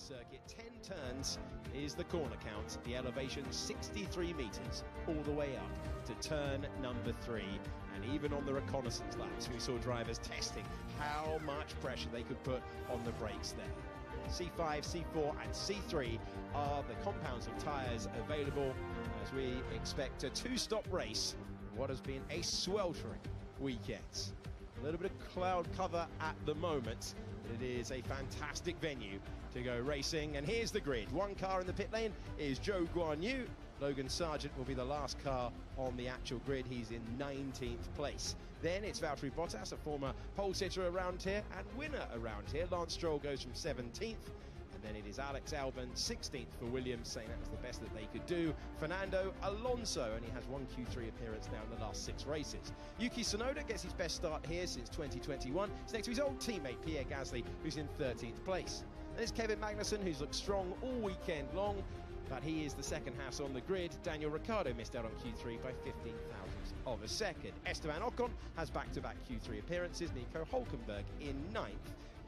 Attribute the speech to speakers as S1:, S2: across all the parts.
S1: circuit. 10 turns is the corner count. The elevation 63 metres all the way up to turn number 3. And even on the reconnaissance laps, we saw drivers testing how much pressure they could put on the brakes there. C5, C4 and C3 are the compounds of tyres available as we expect a two-stop race in what has been a sweltering weekend. A little bit of cloud cover at the moment, but it is a fantastic venue to go racing. And here's the grid. One car in the pit lane is Zhou Guanyu. Logan Sargent will be the last car on the actual grid. He's in 19th place. Then it's Valtteri Bottas, a former pole sitter around here and winner around here. Lance Stroll goes from 17th. And then it is Alex Albon, 16th for Williams, saying that was the best that they could do. Fernando Alonso only has one Q3 appearance now in the last 6 races. Yuki Tsunoda gets his best start here since 2021. It's next to his old teammate Pierre Gasly, who's in 13th place. There's Kevin Magnussen, who's looked strong all weekend long, but he is the second house on the grid. Daniel Ricciardo missed out on Q3 by 15 thousandths of a second. Esteban Ocon has back-to-back Q3 appearances. Nico Hülkenberg in 9th.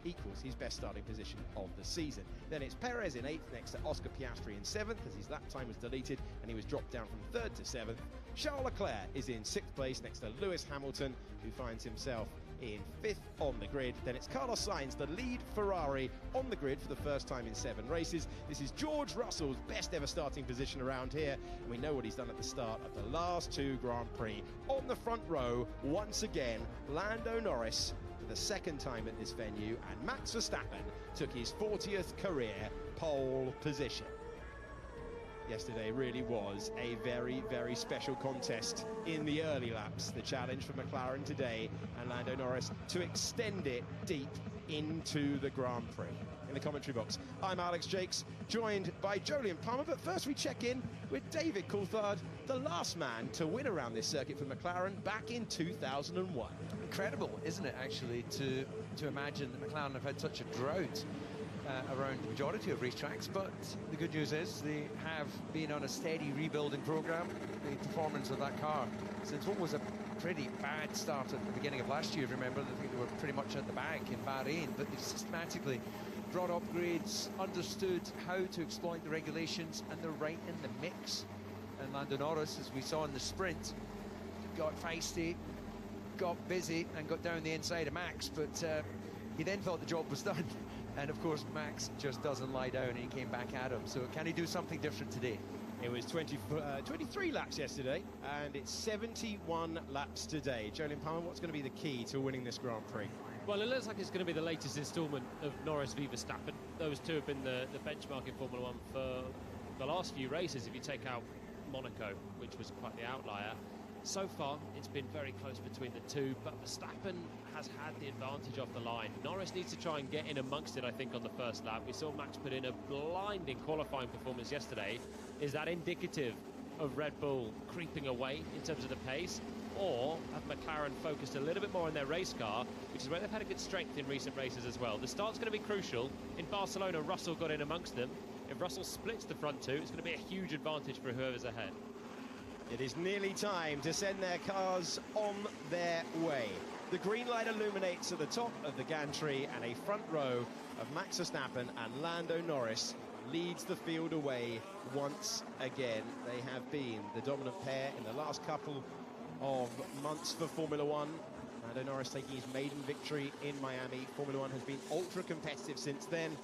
S1: Equals his best starting position of the season. Then it's Perez in 8th next to Oscar Piastri in 7th as his lap time was deleted and he was dropped down from 3rd to 7th. Charles Leclerc is in 6th place next to Lewis Hamilton, who finds himself in 5th on the grid. Then it's Carlos Sainz, the lead Ferrari, on the grid for the first time in 7 races. This is George Russell's best ever starting position around here, and we know what he's done at the start of the last 2 Grand Prix. On the front row, once again, Lando Norris for the second time at this venue, and Max Verstappen took his 40th career pole position. Yesterday really was a very, very special contest in the early laps. The challenge for McLaren today and Lando Norris to extend it deep into the Grand Prix. In the commentary box, I'm Alex Jakes, joined by Jolyon Palmer, but first we check in with David Coulthard, the last man to win around this circuit for McLaren back in 2001.
S2: Incredible, isn't it, actually, to imagine that McLaren have had such a drought around the majority of racetracks, but the good news is they have been on a steady rebuilding programme. The performance of that car, since what was a pretty bad start at the beginning of last year, remember, I think they were pretty much at the back in Bahrain, but they've systematically brought upgrades, understood how to exploit the regulations, and they're right in the mix. And Lando Norris, as we saw in the sprint, got feisty, got busy and got down the inside of Max, but he then thought the job was done. And of course Max just doesn't lie down and he came back at him. So can he do something different today?
S1: It was 23 laps yesterday and it's 71 laps today. Jolyon Palmer, what's going to be the key to winning this Grand Prix?
S3: Well, it looks like it's going to be the latest instalment of Norris v Verstappen. Those two have been the benchmark in Formula 1 for the last few races, if you take out Monaco, which was quite the outlier. So far, it's been very close between the two, but Verstappen has had the advantage off the line. Norris needs to try and get in amongst it, I think, on the first lap. We saw Max put in a blinding qualifying performance yesterday. Is that indicative of Red Bull creeping away in terms of the pace? Or have McLaren focused a little bit more on their race car, which is where they've had a good strength in recent races as well? The start's going to be crucial. In Barcelona, Russell got in amongst them. If Russell splits the front two, it's going to be a huge advantage for whoever's ahead.
S1: It is nearly time to send their cars on their way. The green light illuminates at the top of the gantry, and a front row of Max Verstappen and Lando Norris leads the field away once again. They have been the dominant pair in the last couple of months for Formula 1. Lando Norris taking his maiden victory in Miami. Formula 1 has been ultra competitive since then.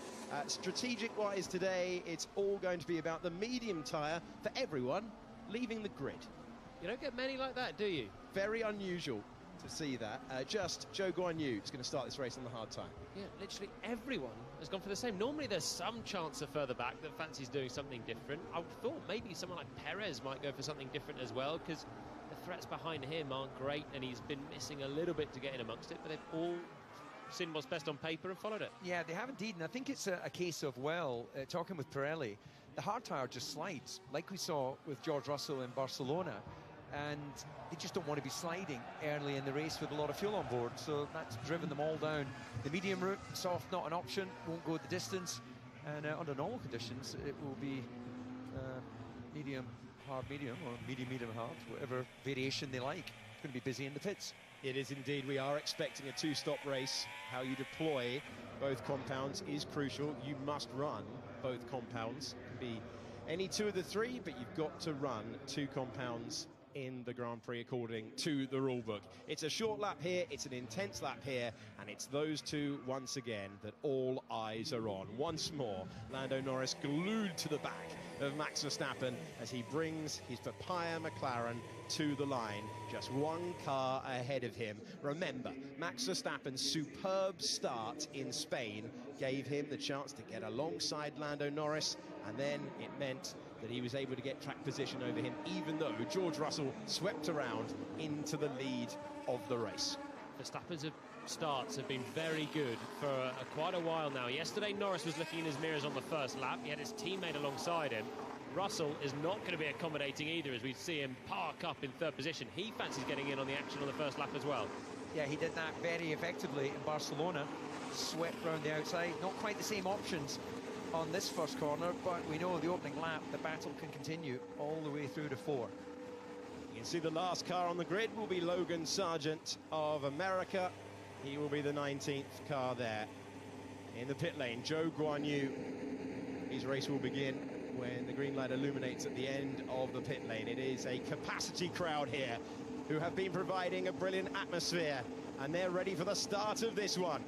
S1: Strategic-wise today, it's all going to be about the medium tyre for everyone leaving the grid.
S3: You don't get many like that, do you?
S1: Very unusual to see that. Just Zhou Guanyu is going to start this race on the hard tyre.
S3: Yeah, literally everyone has gone for the same. Normally there's some chance of further back that fancies doing something different. I thought maybe someone like Perez might go for something different as well, because the threats behind him aren't great and he's been missing a little bit to get in amongst it, but they've all seen what's best on paper and followed it.
S2: Yeah, they have indeed, and I think it's a case of, talking with Pirelli, the hard tyre just slides, like we saw with George Russell in Barcelona, and they just don't want to be sliding early in the race with a lot of fuel on board, so that's driven them all down the medium route. Soft, not an option, won't go the distance, and under normal conditions it will be medium, hard, medium, or medium, hard, whatever variation they like. It's going to be busy in the pits.
S1: It is indeed. We are expecting a two-stop race. How you deploy both compounds is crucial. You must run both compounds. It can be any two of the three, but you've got to run two compounds in the Grand Prix according to the rule book. It's a short lap here, it's an intense lap here, and it's those two once again that all eyes are on. Once more, Lando Norris glued to the back of Max Verstappen as he brings his papaya McLaren to the line, just one car ahead of him. Remember, Max Verstappen's superb start in Spain gave him the chance to get alongside Lando Norris, and then it meant that he was able to get track position over him, even though George Russell swept around into the lead of the race.
S3: Verstappen's starts have been very good for quite a while now. Yesterday, Norris was looking in his mirrors on the first lap. He had his teammate alongside him. Russell is not going to be accommodating either, as we see him park up in third position. He fancies getting in on the action on the first lap as well.
S2: Yeah, he did that very effectively in Barcelona. Swept round the outside. Not quite the same options on this first corner, but we know the opening lap, the battle can continue all the way through to 4.
S1: You can see the last car on the grid will be Logan Sargent of America. He will be the 19th car there. In the pit lane, Zhou Guanyu. His race will begin when the green light illuminates at the end of the pit lane. It is a capacity crowd here who have been providing a brilliant atmosphere, and they're ready for the start of this one.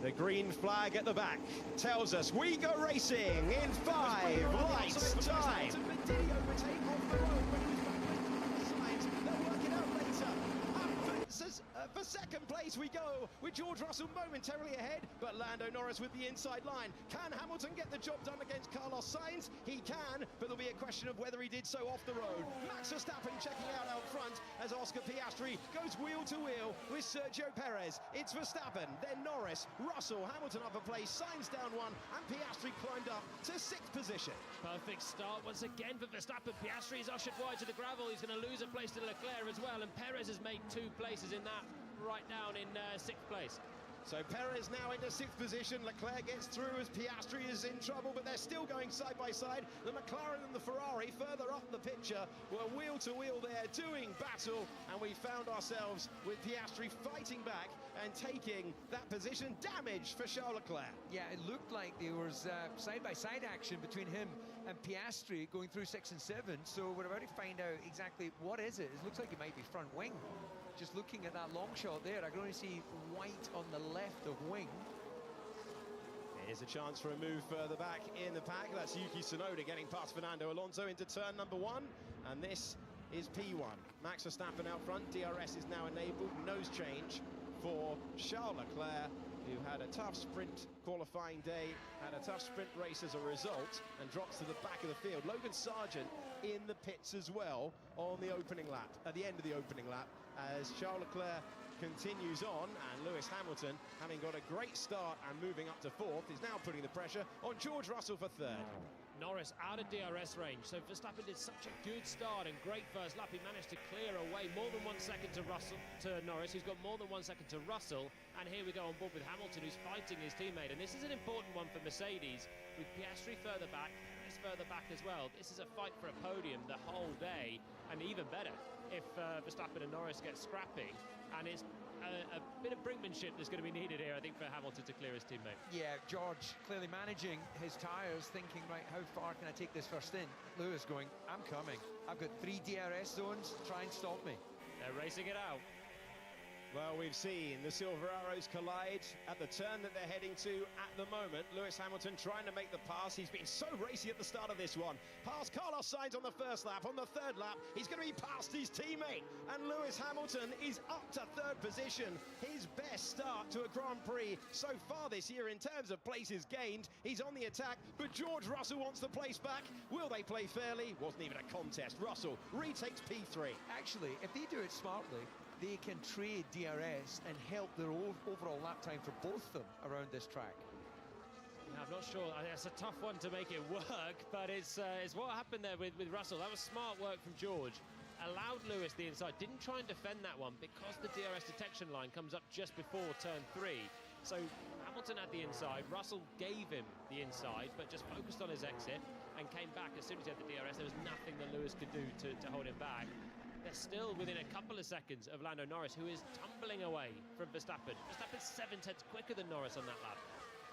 S1: The green flag at the back tells us we go racing in 5 lights time. For second place we go, with George Russell momentarily ahead, but Lando Norris with the inside line. Can Hamilton get the job done against Carlos Sainz? He can, but there'll be a question of whether he did so off the road. Max Verstappen checking out front as Oscar Piastri goes wheel to wheel with Sergio Perez. It's Verstappen, then Norris, Russell, Hamilton up a place, Sainz down one, and Piastri climbed up to 6th position.
S3: Perfect start once again for Verstappen. Piastri is ushered wide to the gravel. He's going to lose a place to Leclerc as well, and Perez has made 2 places in that, right down in 6th place.
S1: So Perez now into 6th position. Leclerc gets through as Piastri is in trouble, but they're still going side by side. The McLaren and the Ferrari further up the picture were wheel to wheel there doing battle, and we found ourselves with Piastri fighting back and taking that position. Damage for Charles Leclerc.
S2: Yeah, it looked like there was side-by-side action between him and Piastri going through 6 and 7, so we're about to find out exactly what is it. It looks like it might be front wing. Just looking at that long shot there, I can only see white on the left of wing.
S1: Here's a chance for a move further back in the pack. That's Yuki Tsunoda getting past Fernando Alonso into turn number 1, and this is P1. Max Verstappen out front, DRS is now enabled, nose change for Charles Leclerc, who had a tough sprint qualifying day, had a tough sprint race as a result, and drops to the back of the field. Logan Sargent in the pits as well on the opening lap, at the end of the opening lap, as Charles Leclerc continues on, and Lewis Hamilton, having got a great start and moving up to 4th, is now putting the pressure on George Russell for 3rd.
S3: Norris out of DRS range, so Verstappen did such a good start and great first lap. He managed to clear away more than 1 second to Norris, who's got more than 1 second to Russell, and here we go on board with Hamilton, who's fighting his teammate, and this is an important one for Mercedes, with Piastri further back, Perez further back as well. This is a fight for a podium the whole day, and even better if Verstappen and Norris get scrapping, and it's a bit of brinkmanship that's going to be needed here, I think, for Hamilton to clear his teammate.
S2: Yeah, George clearly managing his tyres, thinking, right, how far can I take this first in? Lewis going, I'm coming. I've got 3 DRS zones, try and stop me.
S3: They're racing it out.
S1: Well, we've seen the Silver Arrows collide at the turn that they're heading to at the moment. Lewis Hamilton trying to make the pass. He's been so racy at the start of this one. Past Carlos Sainz on the first lap. On the 3rd lap, he's going to be past his teammate. And Lewis Hamilton is up to 3rd position. His best start to a Grand Prix so far this year in terms of places gained. He's on the attack, but George Russell wants the place back. Will they play fairly? Wasn't even a contest. Russell retakes P3.
S2: Actually, if they do it smartly, they can trade DRS and help their overall lap time for both of them around this track.
S3: I'm not sure. It's a tough one to make it work, but it's what happened there with Russell. That was smart work from George. Allowed Lewis the inside. Didn't try and defend that one because the DRS detection line comes up just before turn 3. So Hamilton had the inside. Russell gave him the inside, but just focused on his exit and came back as soon as he had the DRS. There was nothing that Lewis could do to hold him back. They're still within a couple of seconds of Lando Norris, who is tumbling away from Verstappen. Verstappen's 7/10 quicker than Norris on that lap.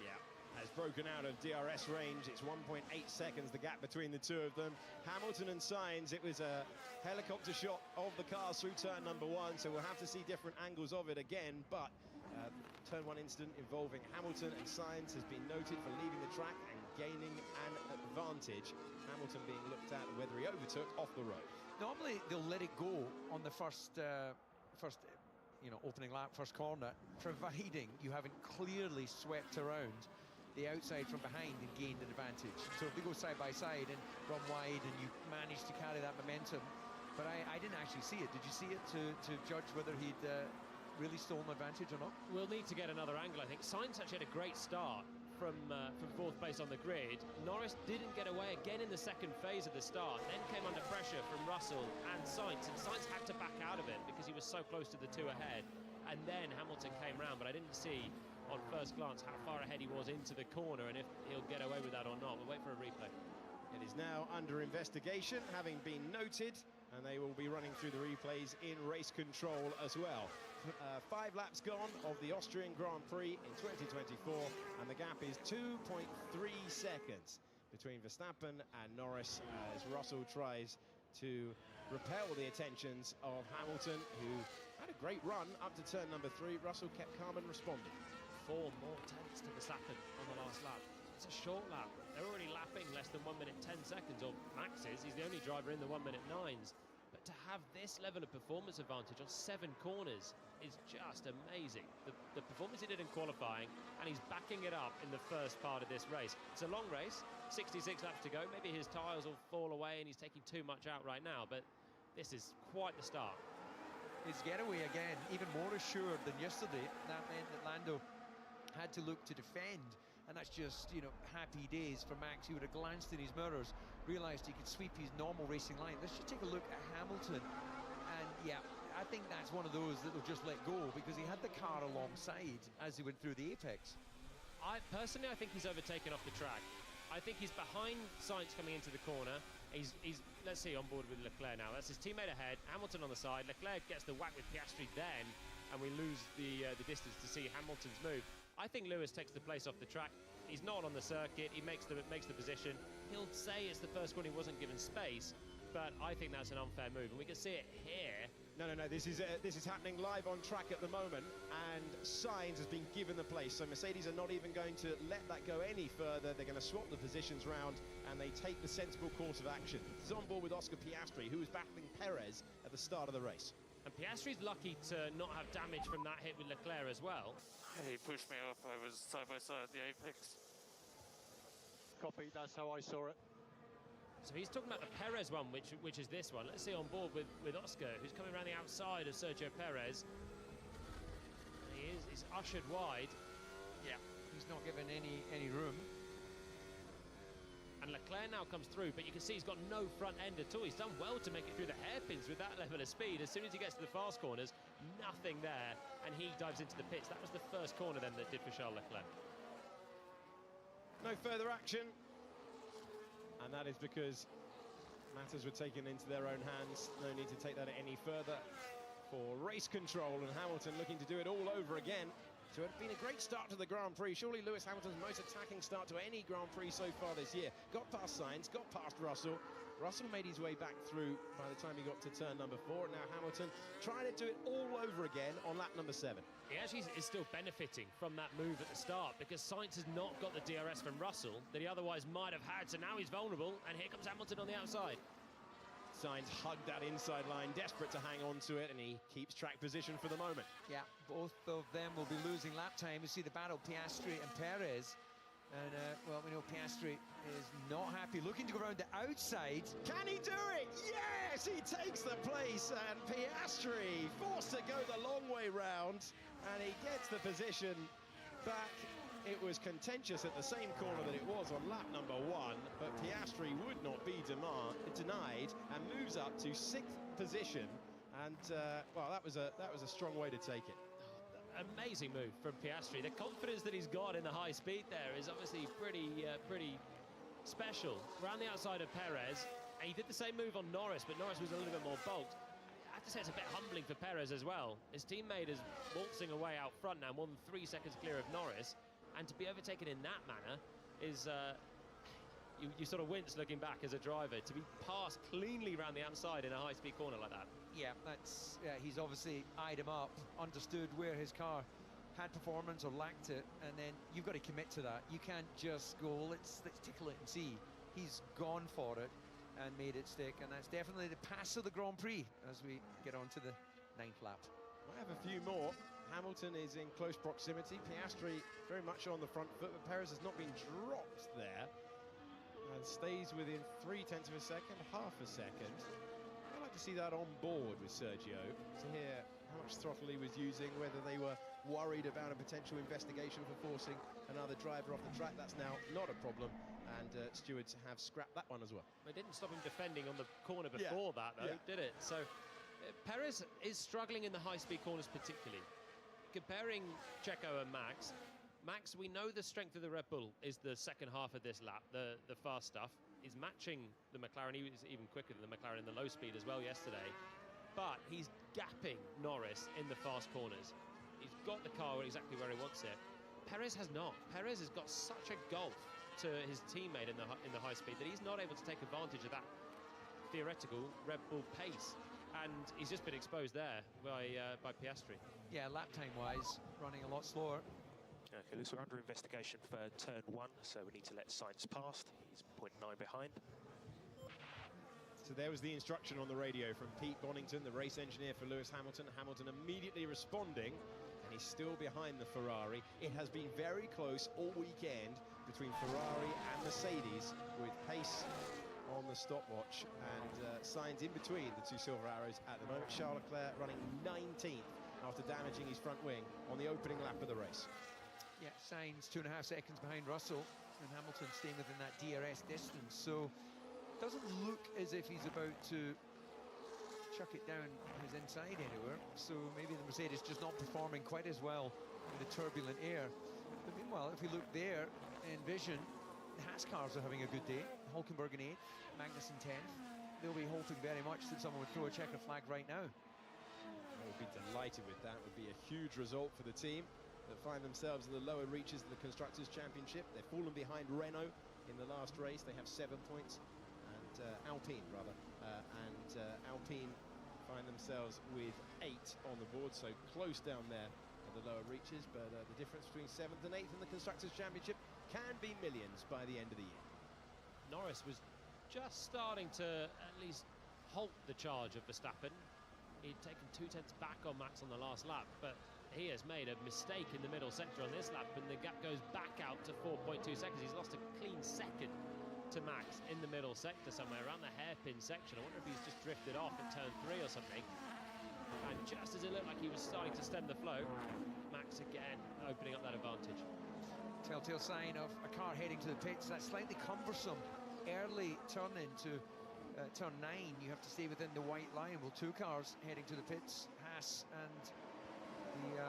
S1: Yeah, has broken out of DRS range. It's 1.8 seconds, the gap between the two of them. Hamilton and Sainz, it was a helicopter shot of the cars through turn number 1, so we'll have to see different angles of it again, but turn 1 incident involving Hamilton and Sainz has been noted for leaving the track and gaining an advantage. Hamilton being looked at whether he overtook off the road.
S2: Normally they'll let it go on the first opening lap, first corner, providing you haven't clearly swept around the outside from behind and gained an advantage. So if they go side by side and run wide and you manage to carry that momentum, but I didn't actually see it. Did you see it to judge whether he'd really stolen advantage or not?
S3: We'll need to get another angle, I think. Sainz actually had a great start from fourth place on the grid. Norris didn't get away again in the second phase of the start, then came under pressure from Russell and Sainz had to back out of it because he was so close to the two ahead. And then Hamilton came round, but I didn't see on first glance how far ahead he was into the corner and if he'll get away with that or not. We'll wait for a replay.
S1: It is now under investigation, having been noted, and they will be running through the replays in race control as well. 5 laps gone of the Austrian Grand Prix in 2024, and the gap is 2.3 seconds between Verstappen and Norris as Russell tries to repel the attentions of Hamilton, who had a great run up to turn number 3. Russell kept calm and responded.
S3: 4 more tenths to Verstappen on the last lap. It's a short lap. They're already lapping less than 1 minute 10 seconds, or Max is. He's the only driver in the 1 minute 9s. But to have this level of performance advantage on 7 corners is just amazing. The performance he did in qualifying, and he's backing it up in the first part of this race. It's a long race, 66 laps to go. Maybe his tyres will fall away and he's taking too much out right now, but this is quite the start.
S2: His getaway again, even more assured than yesterday. That meant that Lando had to look to defend, and that's just, happy days for Max. He would have glanced in his mirrors, realised he could sweep his normal racing line. Let's just take a look at Hamilton, and yeah, I think that's one of those that they'll just let go because he had the car alongside as he went through the apex.
S3: I think he's overtaken off the track. I think he's behind Sainz coming into the corner. He's let's see, on board with Leclerc now. That's his teammate ahead, Hamilton on the side. Leclerc gets the whack with Piastri then, and we lose the distance to see Hamilton's move. I think Lewis takes the place off the track. He's not on the circuit. He makes the position. He'll say it's the first one he wasn't given space, but I think that's an unfair move, and we can see it here.
S1: No. This is happening live on track at the moment, and Sainz has been given the place. So Mercedes are not even going to let that go any further. They're going to swap the positions round, and they take the sensible course of action. This is on board with Oscar Piastri, who was battling Perez at the start of the race.
S3: And Piastri's lucky to not have damage from that hit with Leclerc as well.
S4: He pushed me up. I was side by side at the apex.
S5: Copy, that's how I saw it.
S3: So he's talking about the Perez one, which is this one. Let's see on board with Oscar, who's coming around the outside of Sergio Perez. He's ushered wide.
S2: Yeah, he's not given any room.
S3: And Leclerc now comes through, but you can see he's got no front end at all. He's done well to make it through the hairpins with that level of speed. As soon as he gets to the fast corners, nothing there, and he dives into the pits. That was the first corner then that did for Charles Leclerc.
S1: No further action, and that is because matters were taken into their own hands. No need to take that any further for race control, and Hamilton looking to do it all over again. So it's been a great start to the Grand Prix. Surely Lewis Hamilton's most attacking start to any Grand Prix so far this year. Got past Sainz, got past Russell. Russell made his way back through by the time he got to turn number 4. And now Hamilton trying to do it all over again on lap number 7.
S3: He actually is still benefiting from that move at the start because Sainz has not got the DRS from Russell that he otherwise might have had. So now he's vulnerable, and here comes Hamilton on the outside.
S1: Sainz hugged that inside line, desperate to hang on to it, and he keeps track position for the moment.
S2: Yeah, both of them will be losing lap time. You see the battle, Piastri and Perez. And, well, we know Piastri is not happy, looking to go around the outside.
S1: Can he do it? Yes, he takes the place, and Piastri forced to go the long way round, and he gets the position back. It was contentious at the same corner that it was on lap number 1, but Piastri would not be denied and moves up to 6th position. And well, that was a strong way to take it.
S3: Amazing move from Piastri. The confidence that he's got in the high speed there is obviously pretty special. Around the outside of Perez, and he did the same move on Norris, but Norris was a little bit more bulked. have to say it's a bit humbling for Perez as well. His teammate is waltzing away out front now, more than 3 seconds clear of Norris, and to be overtaken in that manner is... You sort of wince looking back as a driver, to be passed cleanly around the outside in a high-speed corner like that.
S2: Yeah, he's obviously eyed him up, understood where his car had performance or lacked it, and then you've got to commit to that. You can't just go, let's tickle it and see. He's gone for it and made it stick, and that's definitely the pass of the Grand Prix as we get on to the 9th lap.
S1: I have a few more. Hamilton is in close proximity. Piastri very much on the front foot, but Perez has not been dropped there and stays within 0.3 of a second, half a second. I'd like to see that on board with Sergio to hear how much throttle he was using, whether they were worried about a potential investigation for forcing another driver off the track. That's now not a problem, and stewards have scrapped that one as well.
S3: It didn't stop him defending on the corner before that, though, did it? So Perez is struggling in the high-speed corners particularly. Comparing Checo and Max, we know the strength of the Red Bull is the second half of this lap, the fast stuff. He's matching the McLaren. He was even quicker than the McLaren in the low speed as well yesterday. But he's gapping Norris in the fast corners. He's got the car exactly where he wants it. Perez has not. Perez has got such a gulf to his teammate in the high speed that he's not able to take advantage of that theoretical Red Bull pace. And he's just been exposed there by Piastri.
S2: Yeah, lap time-wise, running a lot slower.
S6: Okay, looks like we're under investigation for turn 1, so we need to let Sainz past. He's 0.9 behind.
S1: So there was the instruction on the radio from Pete Bonington, the race engineer for Lewis Hamilton. Hamilton immediately responding, and he's still behind the Ferrari. It has been very close all weekend between Ferrari and Mercedes, with pace on the stopwatch and Sainz in between the two silver arrows at the moment. Charles Leclerc running 19th after damaging his front wing on the opening lap of the race.
S2: Yeah, Sainz 2.5 seconds behind Russell, and Hamilton staying within that DRS distance. So doesn't look as if he's about to chuck it down his inside anywhere. So maybe the Mercedes just not performing quite as well in the turbulent air. But meanwhile, if we look there in vision, the Haas cars are having a good day. Hulkenberg in 8th, Magnussen 10th. They'll be hoping very much that someone would throw a checker flag right now.
S1: I would be delighted with that. It would be a huge result for the team that find themselves in the lower reaches of the Constructors' Championship. They've fallen behind Renault in the last race. They have 7 points, and Alpine Alpine find themselves with 8 on the board, so close down there at the lower reaches. But the difference between 7th and 8th in the Constructors' Championship can be millions by the end of the year.
S3: Norris was just starting to at least halt the charge of Verstappen. He'd taken 0.2 back on Max on the last lap, but he has made a mistake in the middle sector on this lap, and the gap goes back out to 4.2 seconds. He's lost a clean second to Max in the middle sector somewhere around the hairpin section. I wonder if he's just drifted off at turn 3 or something. And just as it looked like he was starting to stem the flow, Max again opening up that advantage.
S2: Telltale sign of a car heading to the pits. That's slightly cumbersome. Early turn into turn 9, you have to stay within the white line. Well, 2 cars heading to the pits, Haas and the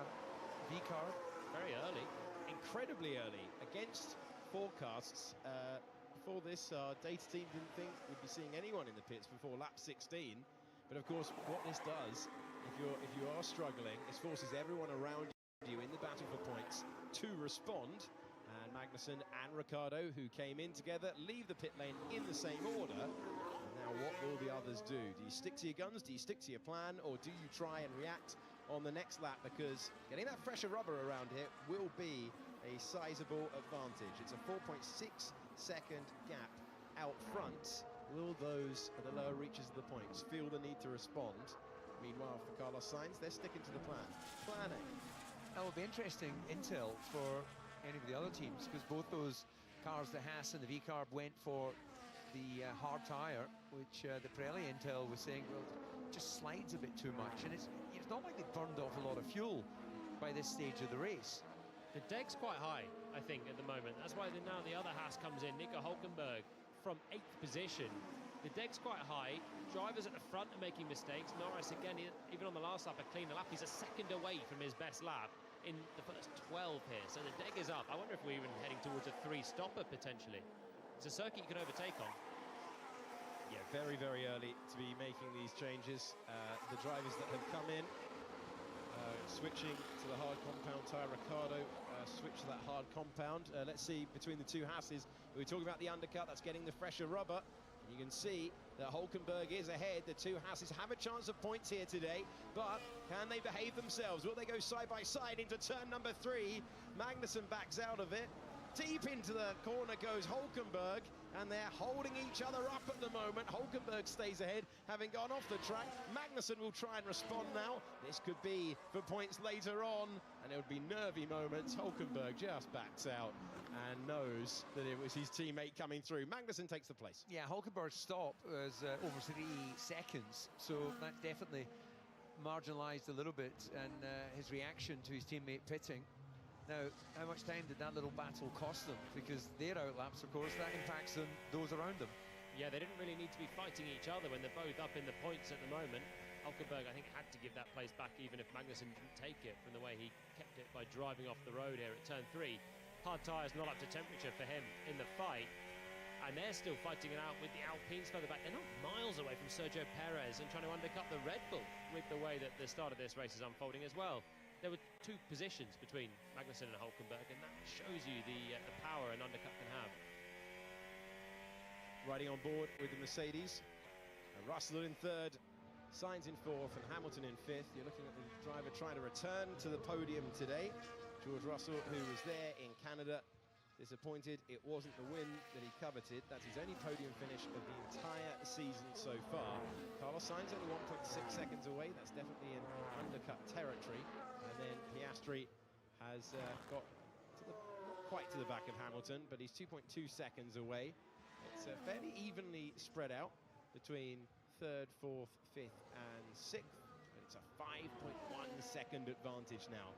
S2: V car.
S3: Very early.
S1: Incredibly early. Against forecasts, before this, our data team didn't think we'd be seeing anyone in the pits before lap 16. But of course, what this does, if you are struggling, is forces everyone around you in the battle for points to respond. And Magnussen and Ricciardo, who came in together, leave the pit lane in the same order. And now what will the others do? Do you stick to your guns? Do you stick to your plan? Or do you try and react on the next lap? Because getting that fresher rubber around here will be a sizable advantage. It's a 4.6 second gap out front. Will those at the lower reaches of the points feel the need to respond? Meanwhile, for Carlos Sainz, they're sticking to the plan. Plan A.
S2: That will be interesting intel for any of the other teams, because both those cars, the Haas and the V-Carb, went for the hard tyre, which the Pirelli intel was saying, well, just slides a bit too much, and it's not like they burned off a lot of fuel by this stage of the race.
S3: The deck's quite high, I think, at the moment. That's why now the other Haas comes in, Nico Hulkenberg, from 8th position. The deck's quite high. Drivers at the front are making mistakes. Norris, again, even on the last lap, a cleaner lap. He's a second away from his best lap in the first 12 here. So the deck is up. I wonder if we're even heading towards a 3-stopper, potentially. It's a circuit you can overtake on.
S1: Yeah, very, very early to be making these changes. The drivers that have come in, switching to the hard compound tyre. Ricardo switched to that hard compound. Let's see between the two Hasses. We were talking about the undercut, that's getting the fresher rubber. And you can see that Hulkenberg is ahead. The two Hasses have a chance of points here today, but can they behave themselves? Will they go side by side into turn number 3? Magnussen backs out of it. Deep into the corner goes Hulkenberg, and they're holding each other up at the moment. Hulkenberg stays ahead, having gone off the track. Magnussen will try and respond now. This could be for points later on, and it would be nervy moments. Hulkenberg just backs out and knows that it was his teammate coming through. Magnussen takes the place.
S2: Yeah, Hulkenberg's stop was over 3 seconds, so that definitely marginalised a little bit, and his reaction to his teammate pitting. Now, how much time did that little battle cost them? Because their outlaps, of course, that impacts them, those around them.
S3: Yeah, they didn't really need to be fighting each other when they're both up in the points at the moment. Hulkenberg, I think, had to give that place back even if Magnussen didn't take it, from the way he kept it by driving off the road here at turn 3. Hard tyres not up to temperature for him in the fight, and they're still fighting it out with the Alpines further back. They're not miles away from Sergio Perez and trying to undercut the Red Bull with the way that the start of this race is unfolding as well. There were 2 positions between Magnussen and Hulkenberg, and that shows you the power an undercut can have.
S1: Riding on board with the Mercedes, Russell in 3rd, Sainz in 4th, and Hamilton in 5th. You're looking at the driver trying to return to the podium today. George Russell, who was there in Canada, disappointed it wasn't the win that he coveted. That's his only podium finish of the entire season so far. Carlos Sainz only 1.6 seconds away. That's definitely in undercut territory. And then Piastri has got to the, not quite to the back of Hamilton, but he's 2.2 seconds away. It's fairly evenly spread out between 3rd, 4th, 5th and 6th. It's a 5.1 second advantage now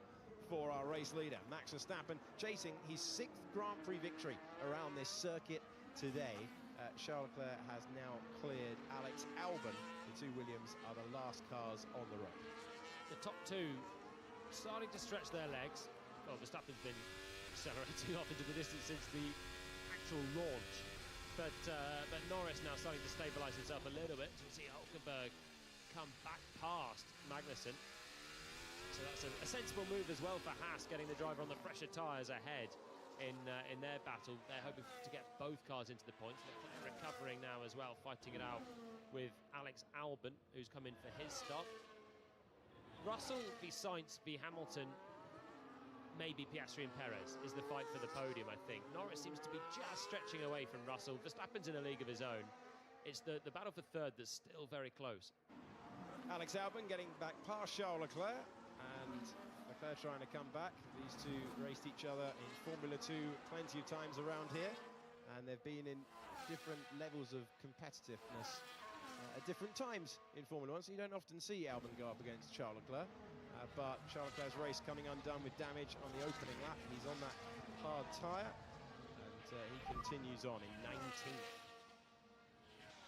S1: for our race leader, Max Verstappen, chasing his 6th Grand Prix victory around this circuit today. Charles Leclerc has now cleared Alex Albon. The 2 Williams are the last cars on the road.
S3: The top 2 starting to stretch their legs. Well, Verstappen's been accelerating off into the distance since the actual launch. But Norris now starting to stabilise himself a little bit. So we see Hulkenberg come back past Magnussen. So that's a sensible move as well for Haas, getting the driver on the fresher tyres ahead in their battle. They're hoping to get both cars into the points. They're recovering now as well, fighting it out with Alex Albon, who's come in for his stop. Russell v Sainz v Hamilton, maybe Piastri and Perez is the fight for the podium, I think. Norris seems to be just stretching away from Russell. Verstappen's in a league of his own. It's the battle for 3rd that's still very close.
S1: Alex Albon getting back past Charles Leclerc, and Leclerc trying to come back. These 2 raced each other in Formula 2 plenty of times around here, and they've been in different levels of competitiveness at different times in Formula 1, so you don't often see Albon go up against Charles Leclerc. But Charles Leclerc's race coming undone with damage on the opening lap. He's on that hard tyre, and he continues on in 19th.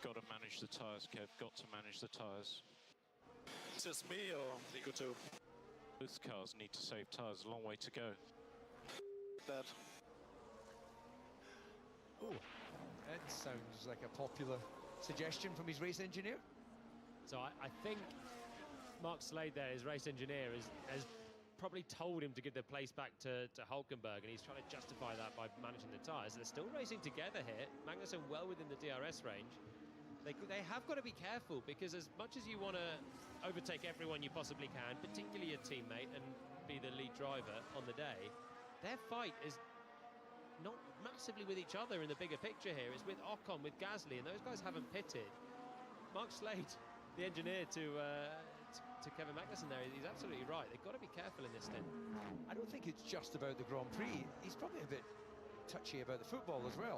S6: Got to manage the tyres, Kev. Got to manage the tyres.
S7: Just me or Nico too?
S6: Both cars need to save tyres. A long way to go.
S7: That.
S2: Oh, that sounds like a popular suggestion from his race engineer.
S3: So I think Mark Slade there, his race engineer, has probably told him to give the place back to Hulkenberg, and he's trying to justify that by managing the tyres. They're still racing together here. Magnussen well within the DRS range. They have got to be careful, because as much as you want to overtake everyone you possibly can, particularly your teammate, and be the lead driver on the day, their fight is not massively with each other in the bigger picture here. It's with Ocon, with Gasly, and those guys haven't pitted. Mark Slade, the engineer to Kevin Magnussen there, he's absolutely right. They've got to be careful in this stint.
S2: I don't think it's just about the Grand Prix. He's probably a bit touchy about the football as well.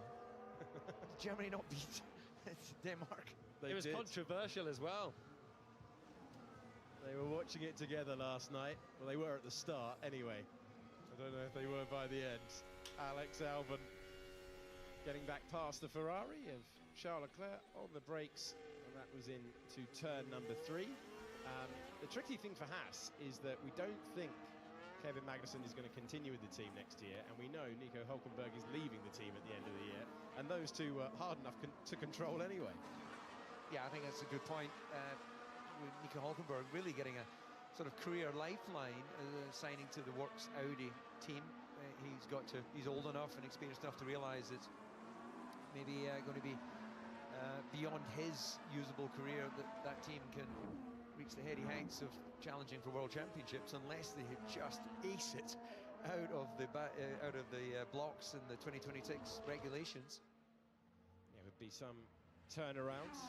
S2: Germany not beat Denmark.
S3: It was controversial as well.
S1: They were watching it together last night. Well, they were at the start anyway. I don't know if they were by the end. Alex Albon getting back past the Ferrari of Charles Leclerc on the brakes, and that was into turn number 3. The tricky thing for Haas is that we don't think Kevin Magnussen is going to continue with the team next year, and we know Nico Hulkenberg is leaving the team at the end of the year, and those 2 were hard enough to control anyway.
S2: Yeah, I think that's a good point. With Nico Hulkenberg really getting a sort of career lifeline, signing to the Works Audi team. He's old enough and experienced enough to realise it's maybe going to be beyond his usable career, that team can reach the heady heights of challenging for world championships unless they just ace it out of the blocks in the 2026 regulations.
S1: There would be some turnarounds.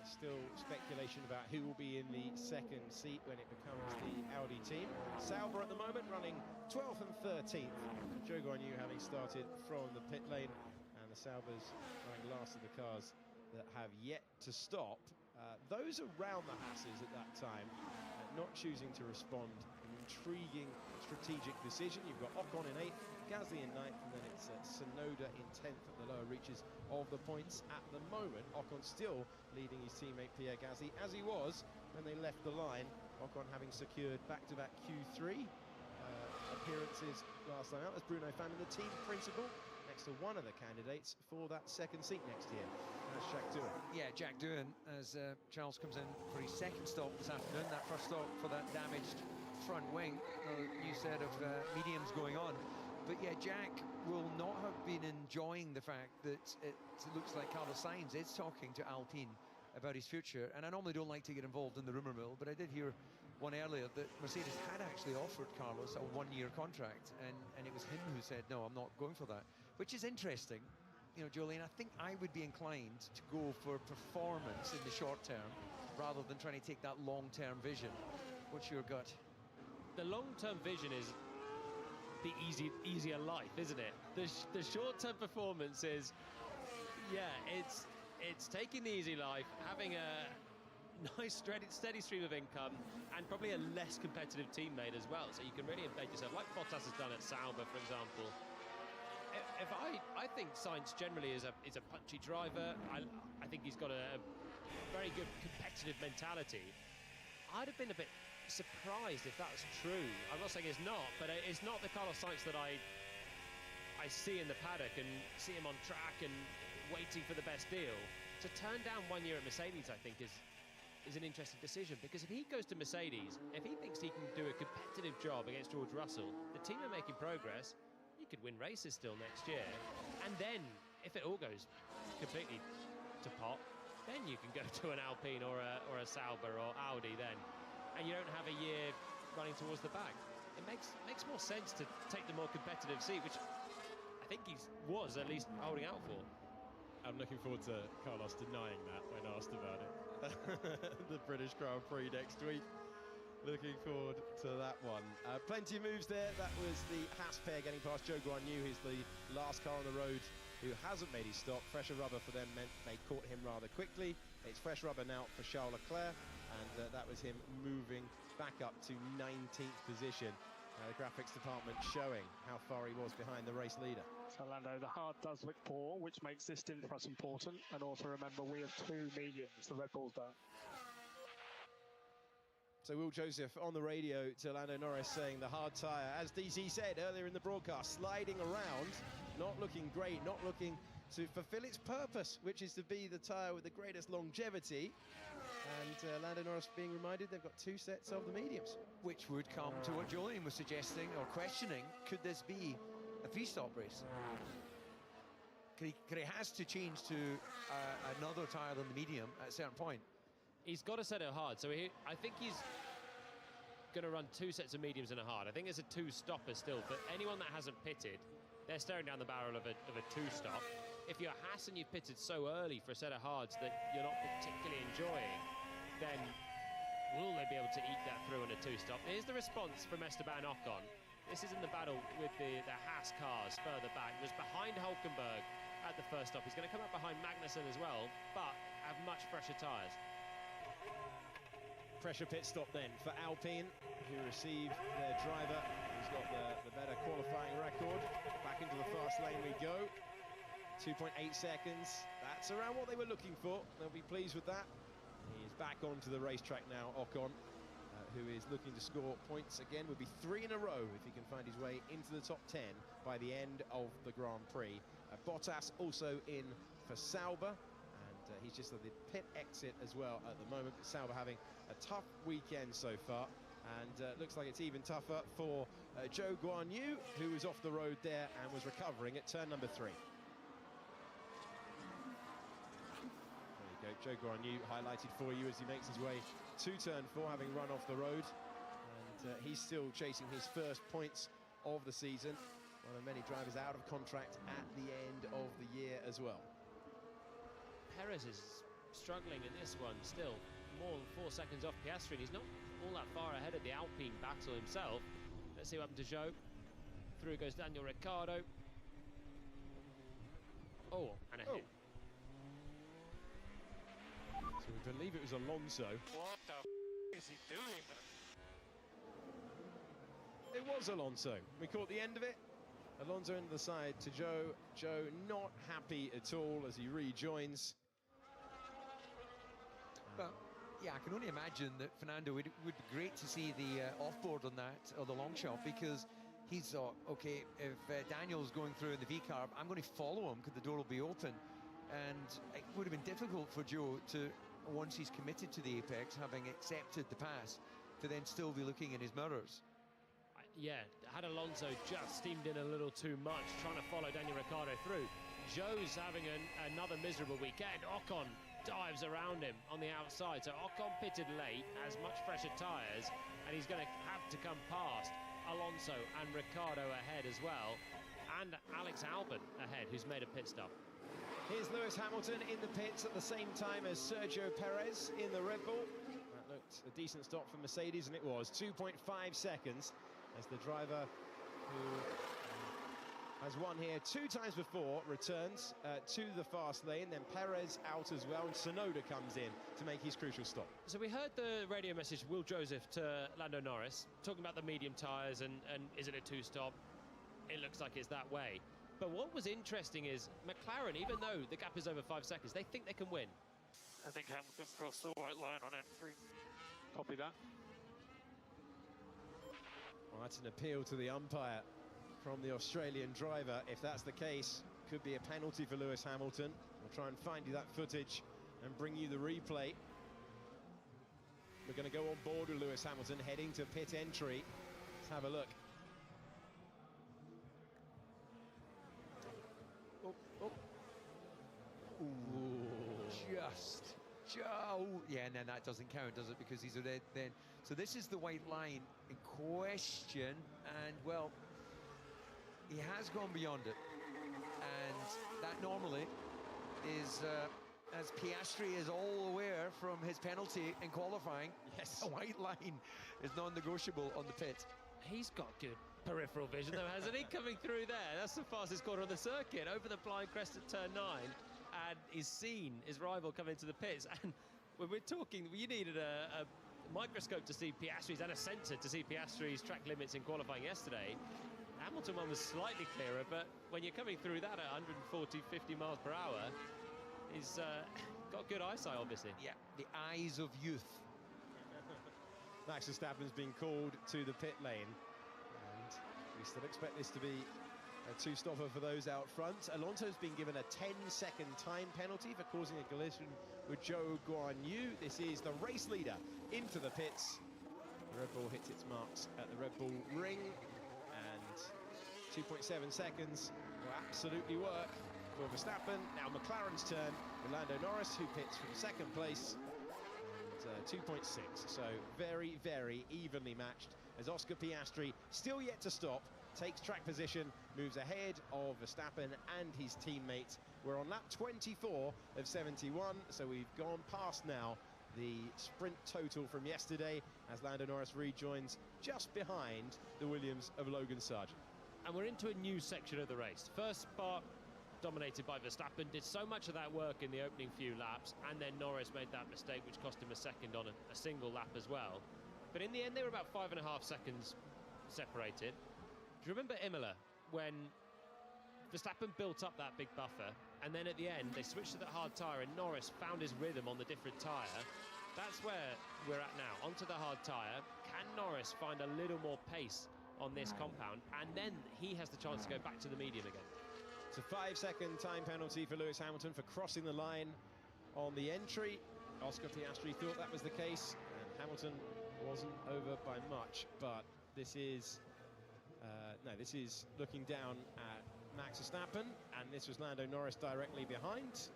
S1: Still speculation about who will be in the second seat when it becomes the Audi team. Sauber at the moment running 12th and 13th. Zhou Guanyu having started from the pit lane, and the Saubers running last of the cars that have yet to stop. Those around the Hasses at that time not choosing to respond. An intriguing strategic decision. You've got Ocon in 8th, Gasly in 9th, and then it's Tsunoda in 10th at the lower reaches of the points. At the moment, Ocon still leading his teammate Pierre Gasly, as he was when they left the line. Ocon having secured back-to-back Q3 appearances last time out as Bruno Fannin, the team principal, next to one of the candidates for that second seat next year. That's Jack Doohan.
S2: Yeah, Jack Doohan, as Charles comes in for his second stop this afternoon. That first stop for that damaged front wing, a new set of mediums going on. But yeah, Jack will not have been enjoying the fact that it looks like Carlos Sainz is talking to Alpine about his future. And I normally don't like to get involved in the rumour mill, but I did hear one earlier that Mercedes had actually offered Carlos a one-year contract, and it was him who said, no, I'm not going for that, which is interesting. You know, Jolene, I think I would be inclined to go for performance in the short term rather than trying to take that long-term vision. What's your gut?
S3: The long-term vision is the easier life, isn't it? The short-term performance is, yeah, it's taking the easy life, having a nice steady stream of income, and probably a less competitive teammate as well, so you can really embed yourself, like Bottas has done at Sauber, for example. I think Sainz generally is a punchy driver. I think he's got a very good competitive mentality. I'd have been a bit surprised if that was true. I'm not saying it's not, but it's not the Carlos Sainz that I see in the paddock and see him on track and waiting for the best deal. To turn down 1 year at Mercedes, I think, is an interesting decision, because if he goes to Mercedes, if he thinks he can do a competitive job against George Russell, the team are making progress, he could win races still next year. And then, if it all goes completely to pot, then you can go to an Alpine or a Sauber or Audi then, and you don't have a year running towards the back. It makes more sense to take the more competitive seat, which I think he was at least holding out for.
S1: I'm looking forward to Carlos denying that when asked about it. The British Grand Prix next week. Looking forward to that one. Plenty of moves there. That was the Haas pair getting past Zhou Guanyu, who's the last car on the road who hasn't made his stop. Fresher rubber for them meant they caught him rather quickly. It's fresh rubber now for Charles Leclerc, and that was him moving back up to 19th position. The graphics department showing how far he was behind the race leader.
S5: So Lando, the hard does look poor, which makes this stint for us important. And also remember, we have 2 mediums, the Red Bulls don't.
S1: So Will Joseph on the radio to Lando Norris saying the hard tyre, as DC said earlier in the broadcast, sliding around, not looking great, not looking to fulfill its purpose, which is to be the tyre with the greatest longevity. And Lando Norris being reminded they've got 2 sets of the mediums.
S2: Which would come to what Jolene was suggesting or questioning. Could this be a 3-stop race? He has to change to another tyre than the medium at a certain point.
S3: He's got to set it hard, so I think he's going to run 2 sets of mediums and a hard. I think there's a 2-stopper still, but anyone that hasn't pitted, they're staring down the barrel of a 2-stop. If you're Haas and you've pitted so early for a set of hards that you're not particularly enjoying, then will they be able to eat that through in a 2-stop? Here's the response from Esteban Ocon. This is in the battle with the Haas cars further back. He was behind Hulkenberg at the first stop. He's going to come up behind Magnussen as well, but have much fresher tyres.
S1: Pressure pit stop then for Alpine, who received their driver who's got the better qualifying record. Back into the fast lane we go. 2.8 seconds. That's around what they were looking for. They'll be pleased with that. He is back onto the racetrack now, Ocon, who is looking to score points again. Would be 3 in a row if he can find his way into the top 10 by the end of the Grand Prix. Bottas also in for Sauber. he's just at the pit exit as well at the moment. But Sauber having a tough weekend so far, and looks like it's even tougher for Zhou Guanyu, who was off the road there and was recovering at turn number 3. There you go, Zhou Guanyu highlighted for you as he makes his way to turn 4, having run off the road, and he's still chasing his first points of the season. One of many drivers out of contract at the end of the year as well.
S3: Perez is struggling in this one still, more than 4 seconds off Piastri, and he's not all that far ahead of the Alpine battle himself. Let's see what happened to Zhou. Through goes Daniel Ricciardo. Oh, and a hit.
S1: So we believe it was Alonso.
S4: What the is he doing?
S1: It was Alonso. We caught the end of it. Alonso into the side to Zhou. Zhou not happy at all as he rejoins.
S2: Well, yeah, I can only imagine that Fernando would be great to see the off-board on that, or the long shot, because he thought, okay, if Daniel's going through in the V-car, I'm going to follow him because the door will be open. And it would have been difficult for Zhou to, once he's committed to the apex, having accepted the pass, to then still be looking in his mirrors.
S3: Yeah, had Alonso just steamed in a little too much, trying to follow Daniel Ricciardo through. Zhou's having another miserable weekend. Ocon dives around him on the outside, so Ocon pitted late, has much fresher tyres, and he's going to have to come past Alonso and Ricciardo ahead as well, and Alex Albon ahead, who's made a pit stop.
S1: Here's Lewis Hamilton in the pits at the same time as Sergio Perez in the Red Bull. That looked a decent stop for Mercedes, and it was 2.5 seconds as the driver who has won here 2 times before returns to the fast lane. Then Perez out as well, and Tsunoda comes in to make his crucial stop.
S3: So we heard the radio message Will Joseph to Lando Norris talking about the medium tyres and is it a 2-stop? It looks like it's that way. But what was interesting is McLaren, even though the gap is over 5 seconds, they think they can win.
S4: I think Hamilton crossed the white line on N3.
S5: Copy that.
S1: Well, that's an appeal to the umpire from the Australian driver. If that's the case, could be a penalty for Lewis Hamilton. We'll try and find you that footage and bring you the replay. We're going to go on board with Lewis Hamilton heading to pit entry. Let's have a look.
S2: Yeah, and then that doesn't count, does it? Because he's already then. So this is the white line in question, and well, he has gone beyond it, and that normally is, as Piastri is all aware from his penalty in qualifying. Yes, a white line is non-negotiable on the pit.
S3: He's got good peripheral vision, though, hasn't he? Coming through there, that's the fastest corner on the circuit, over the blind crest at turn 9. And he's seen his rival come into the pits. And when we're talking, you needed a microscope to see Piastri's and a sensor to see Piastri's track limits in qualifying yesterday. Hamilton one was slightly clearer, but when you're coming through that at 140, 50 miles per hour, he's got good eyesight, obviously.
S2: Yeah, the eyes of youth.
S1: Max Verstappen's been called to the pit lane, and we still expect this to be a 2-stopper for those out front. Alonso's been given a 10-second time penalty for causing a collision with Zhou Guanyu. This is the race leader into the pits. The Red Bull hits its marks at the Red Bull ring, and 2.7 seconds will absolutely work for Verstappen. Now McLaren's turn with Lando Norris, who pits from 2nd place, and 2.6. So very, very evenly matched as Oscar Piastri, still yet to stop, takes track position, moves ahead of Verstappen and his teammates. We're on lap 24 of 71, so we've gone past now the sprint total from yesterday as Lando Norris rejoins just behind the Williams of Logan Sargent.
S3: And we're into a new section of the race. First part dominated by Verstappen, did so much of that work in the opening few laps, and then Norris made that mistake which cost him a second on a single lap as well. But in the end they were about 5.5 seconds separated. Do you remember Imola, when Verstappen built up that big buffer, and then at the end they switched to the hard tyre and Norris found his rhythm on the different tyre? That's where we're at now, onto the hard tyre. Can Norris find a little more pace on this compound, and then he has the chance to go back to the medium again?
S1: It's a 5-second time penalty for Lewis Hamilton for crossing the line on the entry. Oscar Piastri thought that was the case, and Hamilton wasn't over by much, but this is this is looking down at Max Verstappen, and this was Lando Norris directly behind,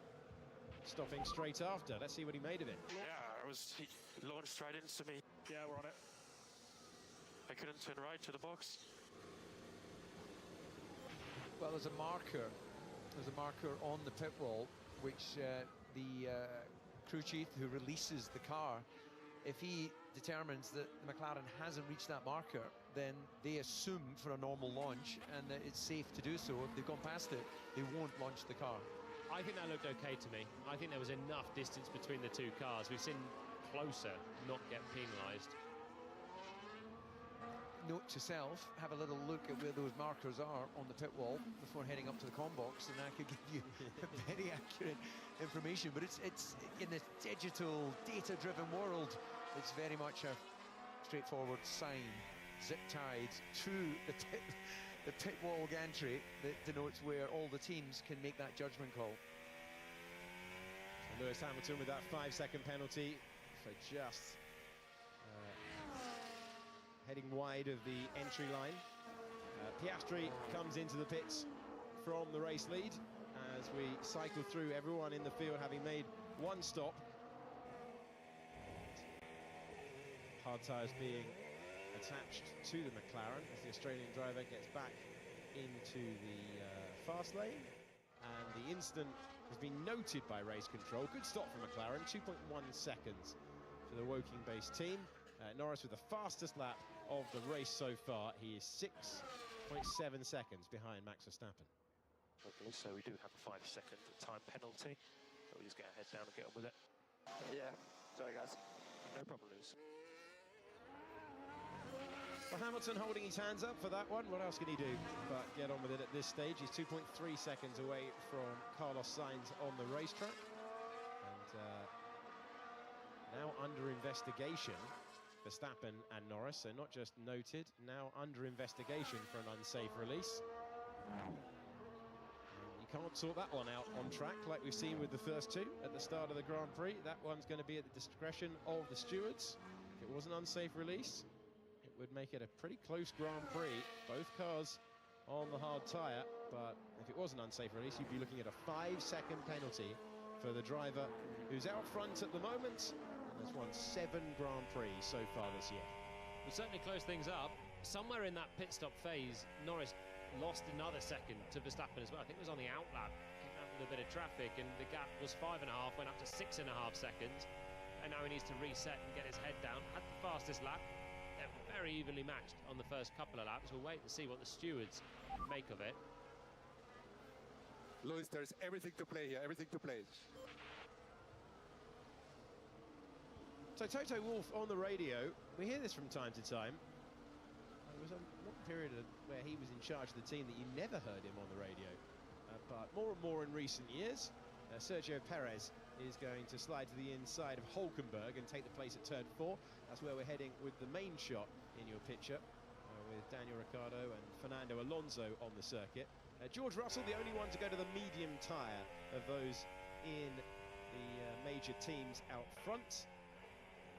S1: stopping straight after. Let's see what he made of it.
S6: Yeah, he launched right into me.
S5: Yeah, we're on it.
S6: I couldn't turn right to the box.
S2: Well, there's a marker on the pit wall, which the crew chief who releases the car, if he determines that the McLaren hasn't reached that marker, then they assume for a normal launch and that it's safe to do so. If they've gone past it, they won't launch the car.
S3: I think that looked okay to me. I think there was enough distance between the two cars. We've seen closer not get penalised.
S2: Note to self, have a little look at where those markers are on the pit wall before heading up to the comm box, and that could give you very accurate information. But it's in this digital, data-driven world, it's very much a straightforward sign, zip-tied to the pit wall gantry that denotes where all the teams can make that judgment call.
S1: Lewis Hamilton with that 5-second penalty for just heading wide of the entry line. Piastri comes into the pits from the race lead as we cycle through everyone in the field having made one stop. Hard tyres being attached to the McLaren as the Australian driver gets back into the fast lane, and the incident has been noted by race control. Good stop for McLaren, 2.1 seconds for the Woking-based team. Norris with the fastest lap of the race so far. He is 6.7 seconds behind Max Verstappen.
S6: Okay, so we do have a 5-second time penalty. So we just get our head down and get on with it.
S7: Yeah, sorry guys.
S6: No problem, Lewis.
S1: Well, Hamilton holding his hands up for that one. What else can he do but get on with it at this stage? He's 2.3 seconds away from Carlos Sainz on the racetrack. And now under investigation, Verstappen and Norris, so not just noted, now under investigation for an unsafe release. You can't sort that one out on track like we've seen with the first two at the start of the Grand Prix. That one's going to be at the discretion of the stewards. If it was an unsafe release, it would make it a pretty close Grand Prix. Both cars on the hard tyre, but if it was an unsafe release, you'd be looking at a 5-second penalty for the driver who's out front at the moment. Has won 7 Grand Prix so far this year.
S3: We'll certainly close things up. Somewhere in that pit stop phase, Norris lost another second to Verstappen as well. I think it was on the outlap, came out with a bit of traffic, and the gap was 5.5, went up to 6.5 seconds, and now he needs to reset and get his head down. Had the fastest lap. They're very evenly matched on the first couple of laps. We'll wait and see what the stewards make of it.
S8: Lewis, there's everything to play here, everything to play.
S1: So Toto Wolff on the radio, we hear this from time to time. There was a long period where he was in charge of the team that you never heard him on the radio. But more and more in recent years, Sergio Perez is going to slide to the inside of Hulkenberg and take the place at turn 4. That's where we're heading with the main shot in your picture, with Daniel Ricciardo and Fernando Alonso on the circuit. George Russell, the only one to go to the medium tyre of those in the major teams out front.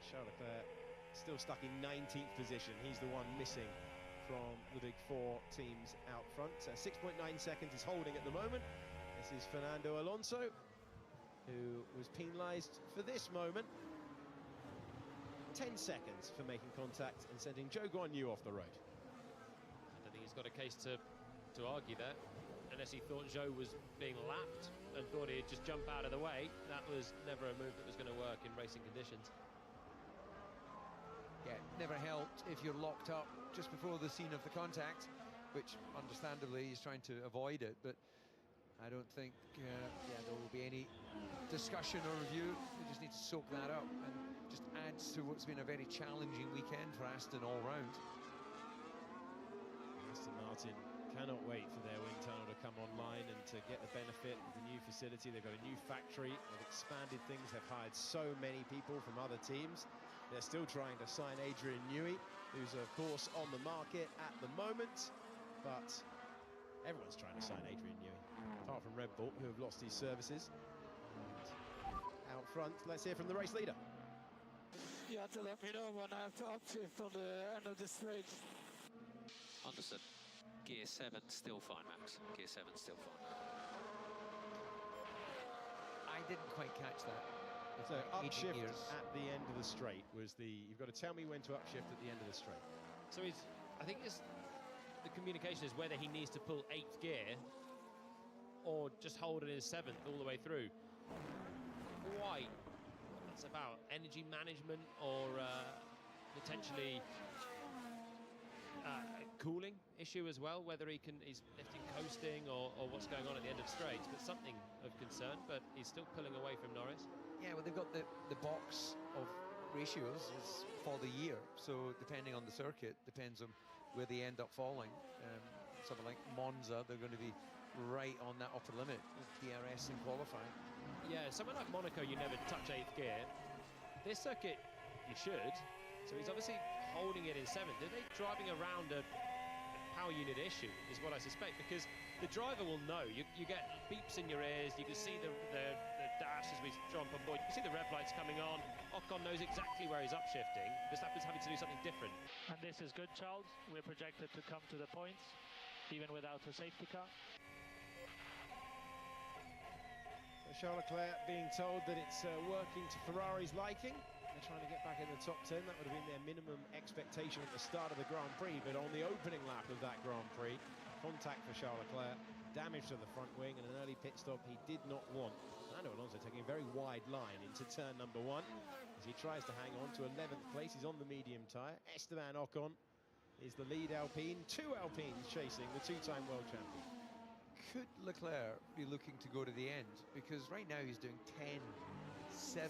S1: Charles Leclerc still stuck in 19th position. He's the one missing from the big 4 teams out front. 6.9 seconds is holding at the moment. This is Fernando Alonso, who was penalised for this moment. 10 seconds for making contact and sending Zhou Guanyu off the road.
S3: I don't think he's got a case to argue there, unless he thought Zhou was being lapped and thought he'd just jump out of the way. That was never a move that was going to work in racing conditions.
S2: Yeah, never helped if you're locked up just before the scene of the contact, which understandably he's trying to avoid it, but I don't think there will be any discussion or review. We just need to soak that up, and just adds to what's been a very challenging weekend for Aston all round.
S1: Aston Martin cannot wait for their wind tunnel to come online and to get the benefit of the new facility. They've got a new factory, they've expanded things, they've hired so many people from other teams. They're still trying to sign Adrian Newey, who's of course on the market at the moment, but everyone's trying to sign Adrian Newey, apart from Red Bull, who have lost his services. And out front. Let's hear from the race leader.
S7: You have to let me know when I have to upshift on the end of the straight.
S9: Understood. Gear 7 still fine, Max. Gear 7 still fine.
S2: I didn't quite catch that. It's
S1: So
S2: like 80
S1: upshift
S2: gears.
S1: at the end of the straight was the... You've got to tell me when to upshift at the end of the straight.
S3: So I think the communication is whether he needs to pull 8th gear or just hold it in 7th all the way through. Why? That's about energy management or potentially cooling issue as well, whether he's lifting coasting or what's going on at the end of straights, but something of concern, but he's still pulling away from Norris.
S2: Yeah, well, they've got the box of ratios is for the year, so depending on the circuit, depends on where they end up falling. Something like Monza, they're going to be right on that upper limit of DRS in qualifying.
S3: Yeah, somewhere like Monaco, you never touch 8th gear. This circuit, you should. So he's obviously holding it in 7th. Are they driving around a power unit issue, is what I suspect, because the driver will know. You get beeps in your ears, you can see the dash as we jump on board, you can see the rev lights coming on. Ocon knows exactly where he's upshifting. Verstappen's having to do something different.
S5: And this is good, Charles. We're projected to come to the points, even without a safety car.
S1: Charles Leclerc being told that it's working to Ferrari's liking. They're trying to get back in the top 10. That would have been their minimum expectation at the start of the Grand Prix, but on the opening lap of that Grand Prix, contact for Charles Leclerc, damage to the front wing, and an early pit stop he did not want. Fernando Alonso taking a very wide line into turn number 1 as he tries to hang on to 11th place. He's on the medium tyre. Esteban Ocon is the lead Alpine. 2 Alpines chasing the 2-time world champion.
S2: Could Leclerc be looking to go to the end? Because right now he's doing 10-7.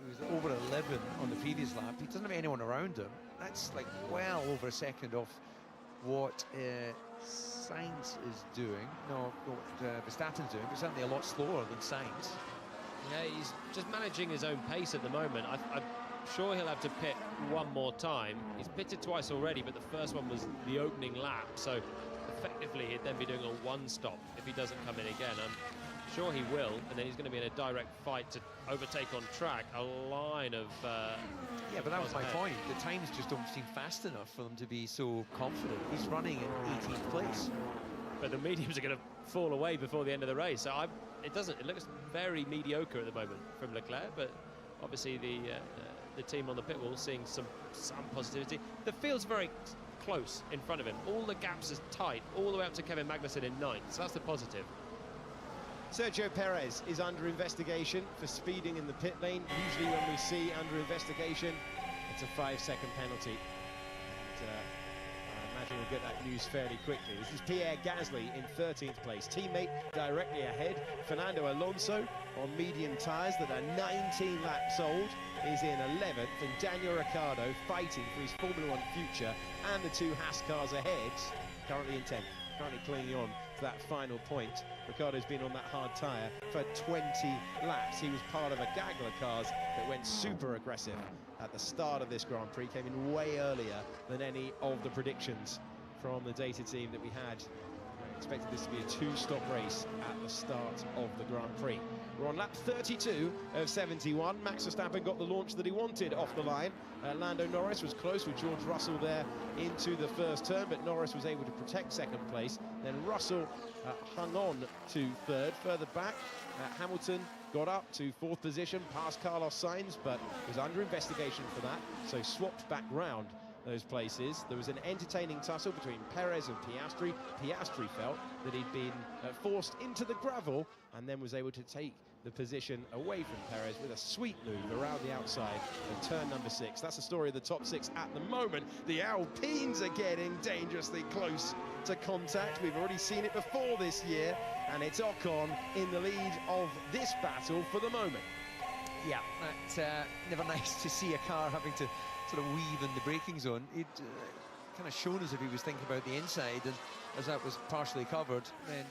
S2: He was over 11 on the previous lap. He doesn't have anyone around him. That's like well over a second off what Sainz is doing. No, what Verstappen's doing, but certainly a lot slower than Sainz.
S3: Yeah, he's just managing his own pace at the moment. I'm sure he'll have to pit one more time. He's pitted twice already, but the first one was the opening lap, so effectively he'd then be doing a 1-stop if he doesn't come in again. I'm sure he will, and then he's going to be in a direct fight to overtake on track a line of
S2: yeah, but that was my point. The times just don't seem fast enough for them to be so confident. He's running in 18th place.
S3: But the mediums are going to fall away before the end of the race. So it looks very mediocre at the moment from Leclerc, but obviously the team on the pit wall seeing some positivity. The field's very close in front of him. All the gaps are tight, all the way up to Kevin Magnussen in 9th. So that's the positive.
S1: Sergio Perez is under investigation for speeding in the pit lane. Usually when we see under investigation, it's a 5-second penalty. And I imagine we'll get that news fairly quickly. This is Pierre Gasly in 13th place. Teammate directly ahead. Fernando Alonso on medium tyres that are 19 laps old is in 11th. And Daniel Ricciardo fighting for his Formula 1 future. And the 2 Haas cars ahead, currently in 10th. Currently clinging on to that final point. Ricciardo's been on that hard tyre for 20 laps. He was part of a gaggle of cars that went super aggressive at the start of this Grand Prix, came in way earlier than any of the predictions from the data team that we had. I expected this to be a 2-stop race at the start of the Grand Prix. We're on lap 32 of 71. Max Verstappen got the launch that he wanted off the line. Lando Norris was close with George Russell there into the first turn, but Norris was able to protect 2nd place. Then Russell hung on to 3rd. Further back, Hamilton got up to 4th position, past Carlos Sainz, but was under investigation for that, so swapped back round those places. There was an entertaining tussle between Perez and Piastri. Piastri felt that he'd been forced into the gravel and then was able to take the position away from Perez with a sweet move around the outside of turn number 6. That's the story of the top 6 at the moment. The Alpines are getting dangerously close to contact. We've already seen it before this year, and it's Ocon in the lead of this battle for the moment.
S2: Yeah, that's never nice to see a car having to sort of weave in the braking zone. It kind of shown as if he was thinking about the inside, and as that was partially covered, then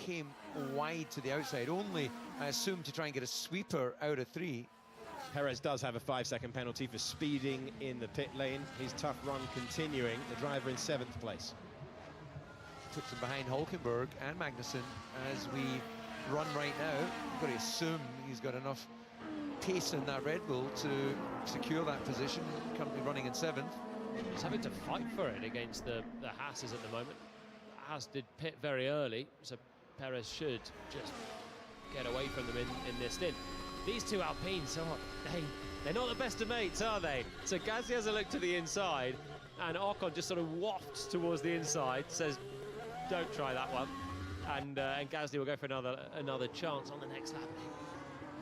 S2: came wide to the outside, only, I assume, to try and get a sweeper out of 3.
S1: Perez does have a 5-second penalty for speeding in the pit lane. His tough run continuing, the driver in 7th place.
S2: Puts him behind Hülkenberg and Magnussen as we run right now. You've got to assume he's got enough pace in that Red Bull to secure that position, currently running in 7th.
S3: He's having to fight for it against the Haas's at the moment. Haas did pit very early, so Perez should just get away from them in this stint. These two Alpines, they're not the best of mates, are they? So Gasly has a look to the inside, and Ocon just sort of wafts towards the inside, says, don't try that one. And Gasly will go for another chance on the next lap.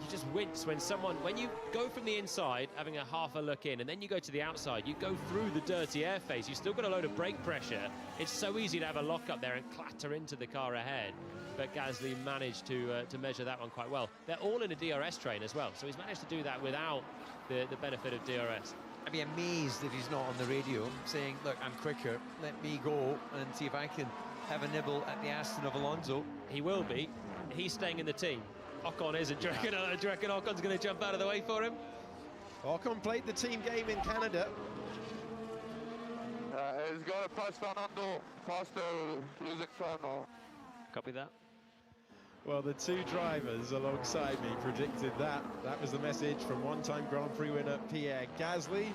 S3: You just wince when you go from the inside, having a half a look in, and then you go to the outside, you go through the dirty airface, you still got a load of brake pressure. It's so easy to have a lock up there and clatter into the car ahead. But Gasly managed to measure that one quite well. They're all in a DRS train as well, so he's managed to do that without the benefit of DRS.
S2: I'd be amazed if he's not on the radio saying, look, I'm quicker, let me go and see if I can have a nibble at the Aston of Alonso.
S3: He will be. He's staying in the team. Ocon isn't. Do you reckon Ocon's going to jump out of the way for him?
S1: Ocon played the team game in Canada.
S7: He's got to pass Fernando faster, losing time now.
S3: Copy that.
S1: Well, the two drivers alongside me predicted that. That was the message from one-time Grand Prix winner Pierre Gasly.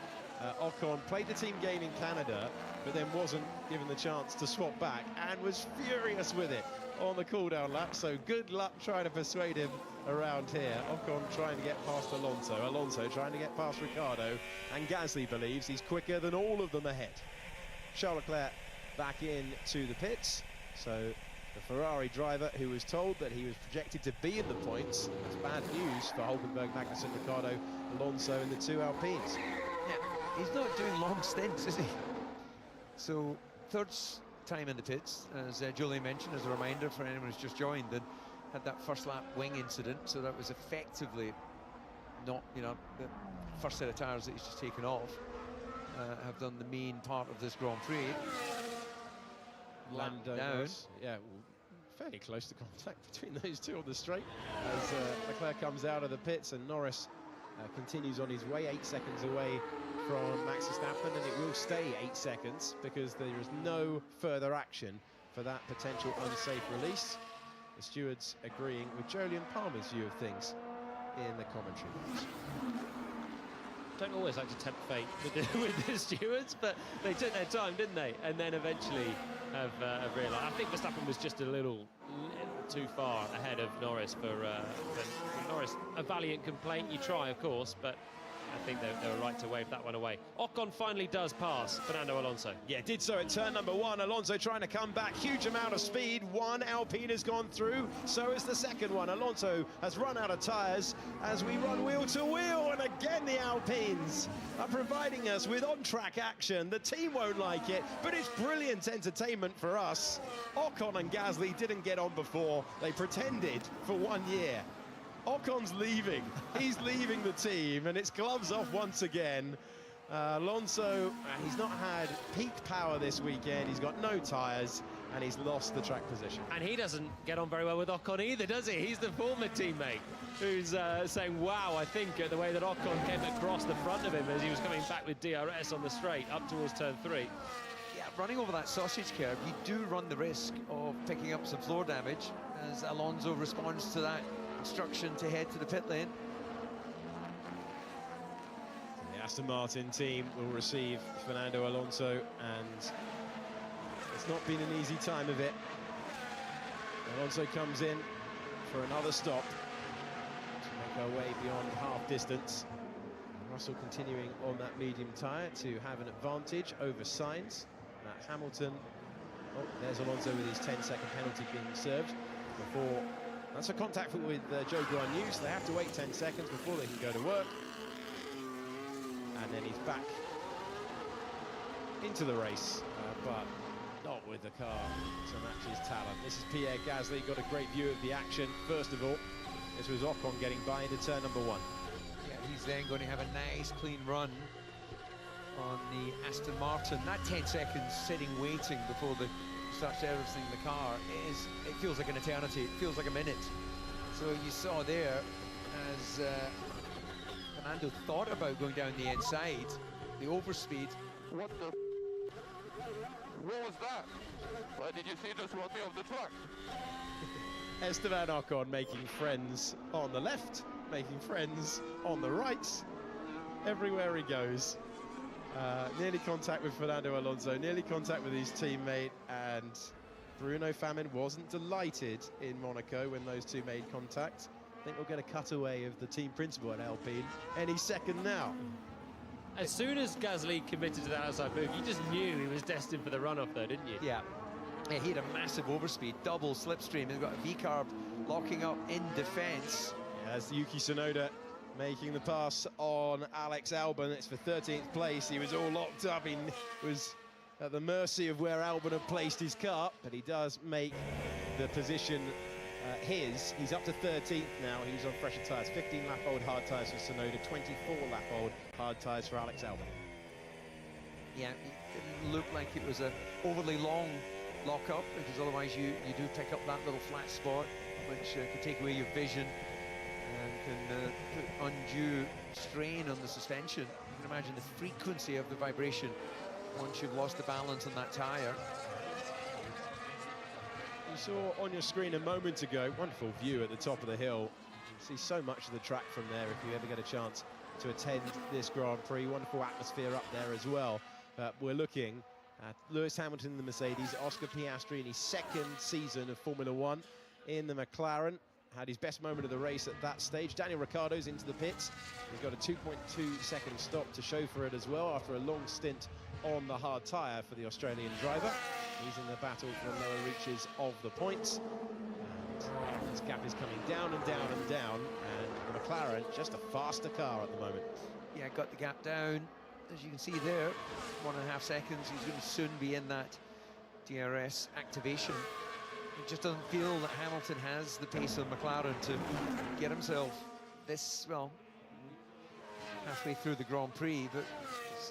S1: Ocon played the team game in Canada, but then wasn't given the chance to swap back and was furious with it on the cool-down lap. So good luck trying to persuade him around here. Ocon trying to get past Alonso. Alonso trying to get past Ricciardo. And Gasly believes he's quicker than all of them ahead. Charles Leclerc back into the pits. So the Ferrari driver who was told that he was projected to be in the points. That's bad news for Hulkenberg, Magnussen, Ricciardo, Alonso and the two Alpines.
S2: Yeah, he's not doing long stints, is he? So, third time in the pits, as Julie mentioned, as a reminder for anyone who's just joined, and had that first lap wing incident, so that was effectively not, the first set of tyres that he's just taken off, have done the main part of this Grand Prix.
S1: Lando
S2: down.
S1: Yeah, fairly close to contact between those two on the straight as Leclerc comes out of the pits and Norris continues on his way, 8 seconds away from Max Verstappen, and it will stay 8 seconds because there is no further action for that potential unsafe release. The stewards agreeing with Jolyon Palmer's view of things in the commentary box.
S3: Don't always like to tempt fate with the stewards, but they took their time, didn't they? And then eventually have realised. I think Verstappen was just a little too far ahead of Norris for Norris. A valiant complaint, you try, of course, but I think they were right to wave that one away. Ocon finally does pass Fernando Alonso.
S1: Yeah, did so at turn number 1. Alonso trying to come back, huge amount of speed. One Alpine has gone through, so is the second one. Alonso has run out of tyres as we run wheel to wheel, and again the Alpines are providing us with on-track action. The team won't like it, but it's brilliant entertainment for us. Ocon and Gasly didn't get on before. They pretended for 1 year. Ocon's leaving. He's leaving the team, and it's gloves off once again. Alonso, he's not had peak power this weekend. He's got no tyres, and he's lost the track position.
S3: And he doesn't get on very well with Ocon either, does he? He's the former teammate who's saying, wow, I think the way that Ocon came across the front of him as he was coming back with DRS on the straight up towards turn 3.
S2: Yeah, running over that sausage curve, you do run the risk of picking up some floor damage as Alonso responds to that instruction to head to the pit lane.
S1: The Aston Martin team will receive Fernando Alonso, and it's not been an easy time of it. Alonso comes in for another stop to make our way beyond half distance. Russell continuing on that medium tyre to have an advantage over Sainz. Hamilton, oh, there's Alonso with his 10-second penalty being served before. That's a contact with Joe Guan Yu, so they have to wait 10 seconds before they can go to work. And then he's back into the race, but not with the car to match his talent. This is Pierre Gasly, got a great view of the action. First of all, this was Ocon getting by into turn number 1.
S2: Yeah, he's then going to have a nice clean run on the Aston Martin. That 10 seconds sitting waiting before the starts servicing the car it feels like an eternity. It feels like a minute. So you saw there as Fernando thought about going down the inside, the overspeed.
S7: What was that? Why did you see this running off the track?
S1: Esteban Ocon making friends on the left making friends on the right everywhere he goes. Nearly contact with Fernando Alonso, nearly contact with his teammate, and Bruno Famin wasn't delighted in Monaco when those two made contact. I think we'll get a cutaway of the team principal at Alpine any second now.
S3: As soon as Gasly committed to that outside move, you just knew he was destined for the runoff though, didn't you?
S2: Yeah. He had a massive overspeed, double slipstream. He's got a V-carb locking up in defence.
S1: As Yuki Tsunoda making the pass on Alex Albon. It's for 13th place. He was all locked up. He was at the mercy of where Albon had placed his car, but he does make the position his. He's up to 13th now. He's on fresher tyres. 15-lap-old hard tyres for Tsunoda, 24-lap-old hard tyres for Alex Albon.
S2: Yeah, it didn't look like it was a overly long lock-up, because otherwise you do pick up that little flat spot, which could take away your vision and can put undue strain on the suspension. You can imagine the frequency of the vibration once you've lost the balance on that tyre.
S1: You saw on your screen a moment ago, wonderful view at the top of the hill. You can see so much of the track from there if you ever get a chance to attend this Grand Prix. Wonderful atmosphere up there as well. We're looking at Lewis Hamilton in the Mercedes, Oscar Piastri in his second season of Formula One in the McLaren. Had his best moment of the race at that stage. Daniel Ricciardo's into the pits. He's got a 2.2 second stop to show for it as well after a long stint on the hard tyre for the Australian driver. He's in the battle for the lower reaches of the points. And this gap is coming down and down and down, and the McLaren, just a faster car at the moment.
S2: Yeah, got the gap down. As you can see there, 1.5 seconds. He's going to soon be in that DRS activation. It just doesn't feel that Hamilton has the pace of McLaren to get himself this, well, halfway through the Grand Prix, but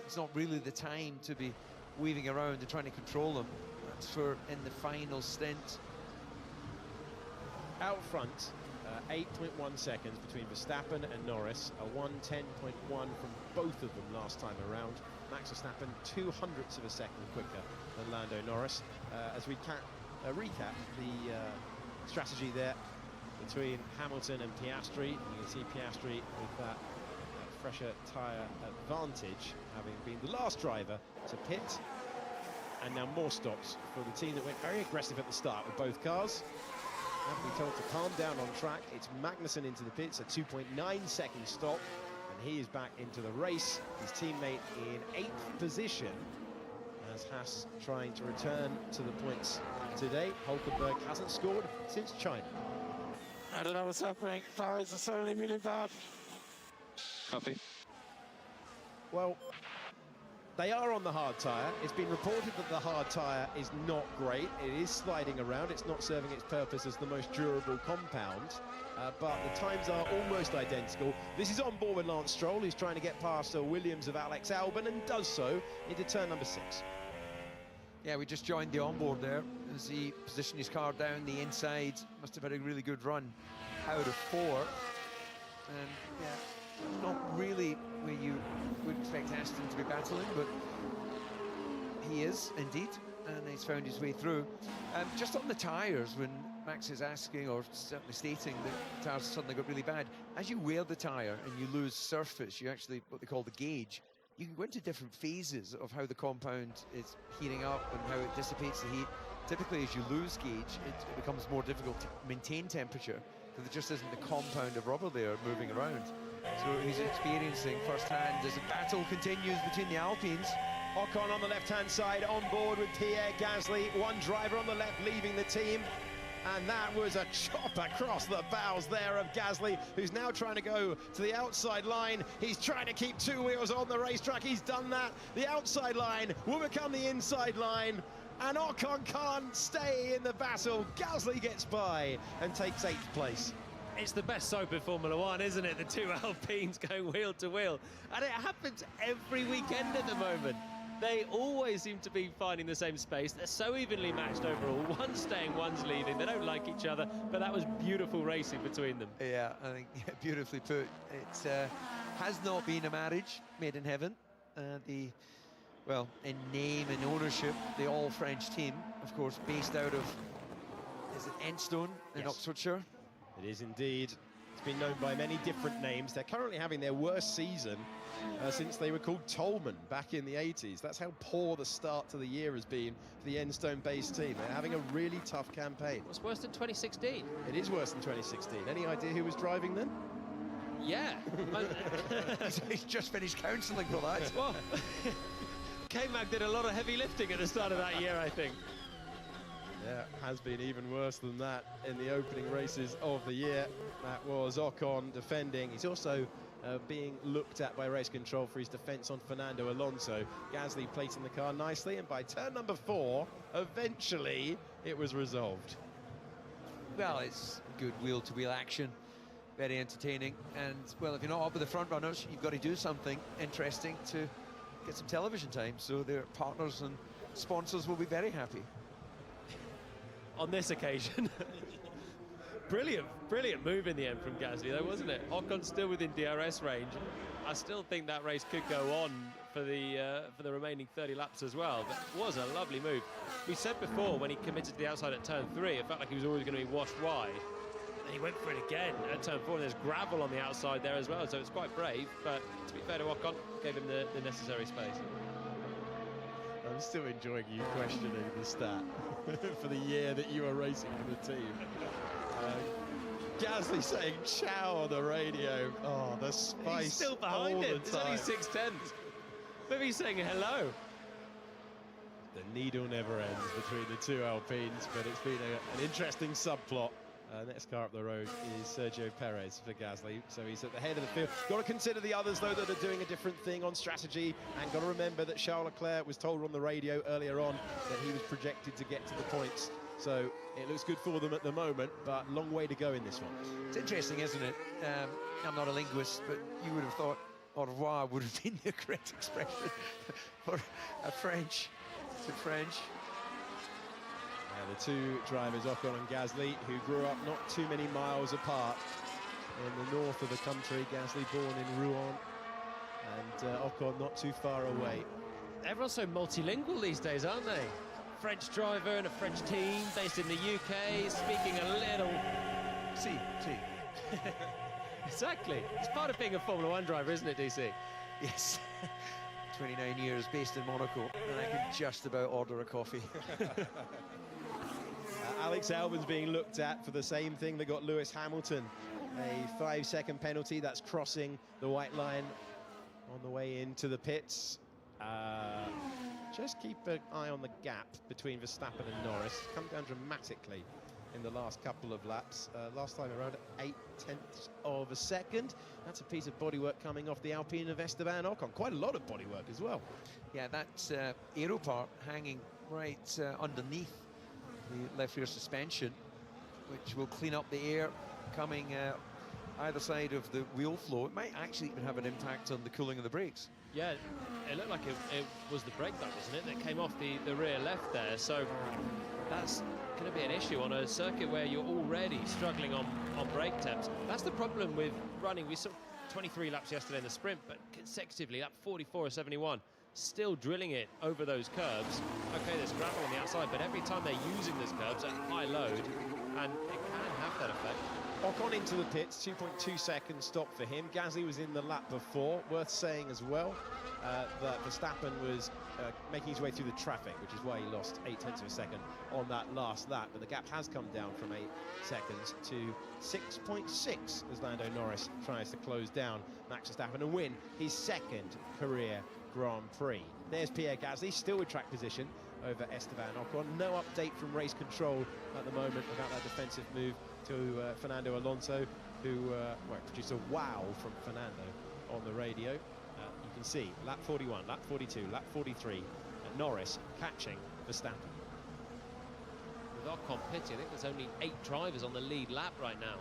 S2: it's not really the time to be weaving around and trying to control them. That's for in the final stint.
S1: Out front, 8.1 seconds between Verstappen and Norris, a 1:10.1 from both of them last time around. Max Verstappen 0.02 of a second quicker than Lando Norris. As we recap the strategy there between Hamilton and Piastri. You can see Piastri with that fresher tyre advantage, having been the last driver to pit. And now more stops for the team that went very aggressive at the start with both cars. Have been told to calm down on track. It's Magnussen into the pits, a 2.9 second stop, and he is back into the race. His teammate in 8th position, as Haas trying to return to the points today. Hulkenberg hasn't scored since China.
S7: I don't know what's happening. Tires are suddenly really bad.
S9: Copy.
S1: Well, they are on the hard tyre. It's been reported that the hard tyre is not great. It is sliding around. It's not serving its purpose as the most durable compound. But the times are almost identical. This is on board with Lance Stroll, who's trying to get past Williams of Alex Albon, and does so into turn number 6.
S2: Yeah, we just joined the onboard there as he positioned his car down the inside. Must have had a really good run out of 4. And yeah, not really where you would expect Aston to be battling, but he is indeed, and he's found his way through. Just on the tyres, when Max is asking, or certainly stating, that the tyres suddenly got really bad, as you wear the tyre and you lose surface, you actually, what they call the gauge, you can go into different phases of how the compound is heating up and how it dissipates the heat. Typically, as you lose gauge, it becomes more difficult to maintain temperature, because there just isn't the compound of rubber there moving around. So he's experiencing firsthand as the battle continues between the Alpines.
S1: Ocon on the left-hand side, on board with Pierre Gasly. One driver on the left leaving the team. And that was a chop across the bows there of Gasly, who's now trying to go to the outside line. He's trying to keep 2 wheels on the racetrack. He's done that. The outside line will become the inside line. And Ocon can't stay in the battle. Gasly gets by and takes 8th place.
S3: It's the best soap in Formula One, isn't it? The two Alpines going wheel to wheel. And it happens every weekend at the moment. They always seem to be finding the same space. They're so evenly matched overall. One's staying, one's leaving. They don't like each other, but that was beautiful racing between them.
S2: Yeah, I think beautifully put. It has not been a marriage made in heaven. Well, in name and ownership, the all-French team, of course, based out of, is it Enstone in Oxfordshire?
S1: It is indeed. It's been known by many different names. They're currently having their worst season since they were called Tolman back in the 80s. That's how poor the start to the year has been for the Enstone-based team. They're having a really tough campaign.
S3: What's worse than 2016?
S1: It is worse than 2016. Any idea who was driving then?
S3: Yeah.
S2: He's just finished counselling for that.
S3: Well, K-Mag did a lot of heavy lifting at the start of that year, I think.
S1: Yeah, has been even worse than that in the opening races of the year. That was Ocon defending. He's also being looked at by race control for his defence on Fernando Alonso. Gasly plating the car nicely, and by turn number 4, eventually it was resolved.
S2: Well, it's good wheel-to-wheel action, very entertaining. And, well, if you're not up with the front runners, you've got to do something interesting to get some television time. So their partners and sponsors will be very happy.
S3: On this occasion. Brilliant move in the end from Gasly, though, wasn't it? Ocon still within DRS range. I still think that race could go on for the remaining 30 laps as well. But it was a lovely move. We said before, when he committed to the outside at turn 3, it felt like he was always going to be washed wide. And he went for it again at turn 4. And there's gravel on the outside there as well, so it's quite brave. But to be fair to Ocon, gave him the necessary space.
S1: I'm still enjoying you questioning the stat for the year that you were racing for the team. Gasly saying ciao on the radio. Oh, the spice.
S3: He's still behind him. It's only 6/10. Maybe he's saying hello.
S1: The needle never ends between the two Alpines, but it's been an interesting subplot. Next car up the road is Sergio Perez for Gasly, so he's at the head of the field. Got to consider the others, though, that are doing a different thing on strategy, and got to remember that Charles Leclerc was told on the radio earlier on that he was projected to get to the points. So it looks good for them at the moment, but long way to go in this one.
S2: It's interesting, isn't it? I'm not a linguist, but you would have thought au revoir would have been the correct expression for a French. To French.
S1: The two drivers, Ocon and Gasly, who grew up not too many miles apart in the north of the country. Gasly born in Rouen, and Ocon not too far away.
S3: Everyone's so multilingual these days, aren't they? French driver and a French team based in the UK, speaking a little...
S2: See.
S3: Exactly. It's part of being a Formula 1 driver, isn't it, DC?
S2: Yes. 29 years based in Monaco, and I can just about order a coffee.
S1: Alex Albon's being looked at for the same thing that got Lewis Hamilton. A 5-second penalty. That's crossing the white line on the way into the pits. Just keep an eye on the gap between Verstappen and Norris. Come down dramatically in the last couple of laps. Last time around, 0.8 of a second. That's a piece of bodywork coming off the Alpine of Esteban Ocon. Quite a lot of bodywork as well.
S2: Yeah, that's aero part hanging right underneath the left rear suspension, which will clean up the air coming either side of the wheel flow. It might actually even have an impact on the cooling of the brakes.
S3: Yeah, it looked like it was the brake duct, wasn't it, that came off the rear left there. So that's going to be an issue on a circuit where you're already struggling on brake temps. That's the problem with running. We saw 23 laps yesterday in the sprint, but consecutively, lap 44 or 71, still drilling it over those curves. Okay, there's gravel on the outside, but every time they're using those curves at high load, and it can have that effect.
S1: Ocon into the pits, 2.2 seconds stop for him. Gasly was in the lap before. Worth saying as well that Verstappen was making his way through the traffic, which is why he lost 0.8 of a second on that last lap. But the gap has come down from 8 seconds to 6.6 as Lando Norris tries to close down Max Verstappen and win his second career Grand Prix. There's Pierre Gasly, still with track position over Esteban Ocon. No update from race control at the moment about that defensive move to Fernando Alonso, who produced a wow from Fernando on the radio. You can see lap 41, lap 42, lap 43, Norris catching Verstappen.
S3: With Ocon pitting, I think there's only 8 drivers on the lead lap right now.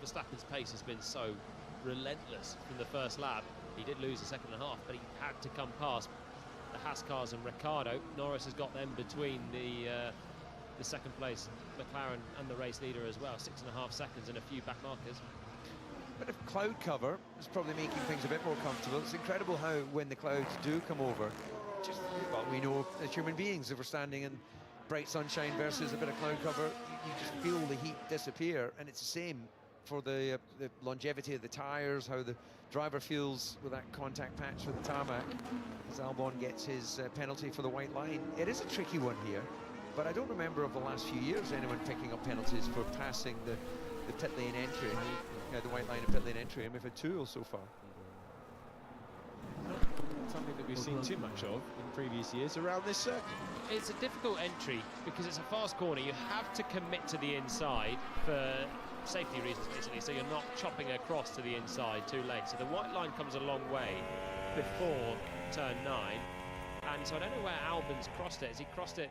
S3: Verstappen's pace has been so relentless from the first lap. He did lose a second and a half, but he had to come past the Haas cars and Ricciardo. Norris has got them between the second place McLaren and the race leader as well. 6.5 seconds and a few back markers.
S2: Bit of cloud cover is probably making things a bit more comfortable. It's incredible how when the clouds do come over, just well, we know as human beings, if we're standing in bright sunshine versus a bit of cloud cover, you just feel the heat disappear, and it's the same for the longevity of the tyres, how the driver feels with that contact patch with the tarmac, as Albon gets his penalty for the white line. It is a tricky one here, but I don't remember of the last few years anyone picking up penalties for passing the pit lane entry, the white line and pit lane entry, and we've had 2 so far.
S1: Something that we've seen too much of in previous years around this circuit.
S3: It's a difficult entry because it's a fast corner. You have to commit to the inside for safety reasons, basically, so you're not chopping across to the inside too late. So the white line comes a long way before turn 9, and so I don't know where Albon's crossed it. Has he crossed it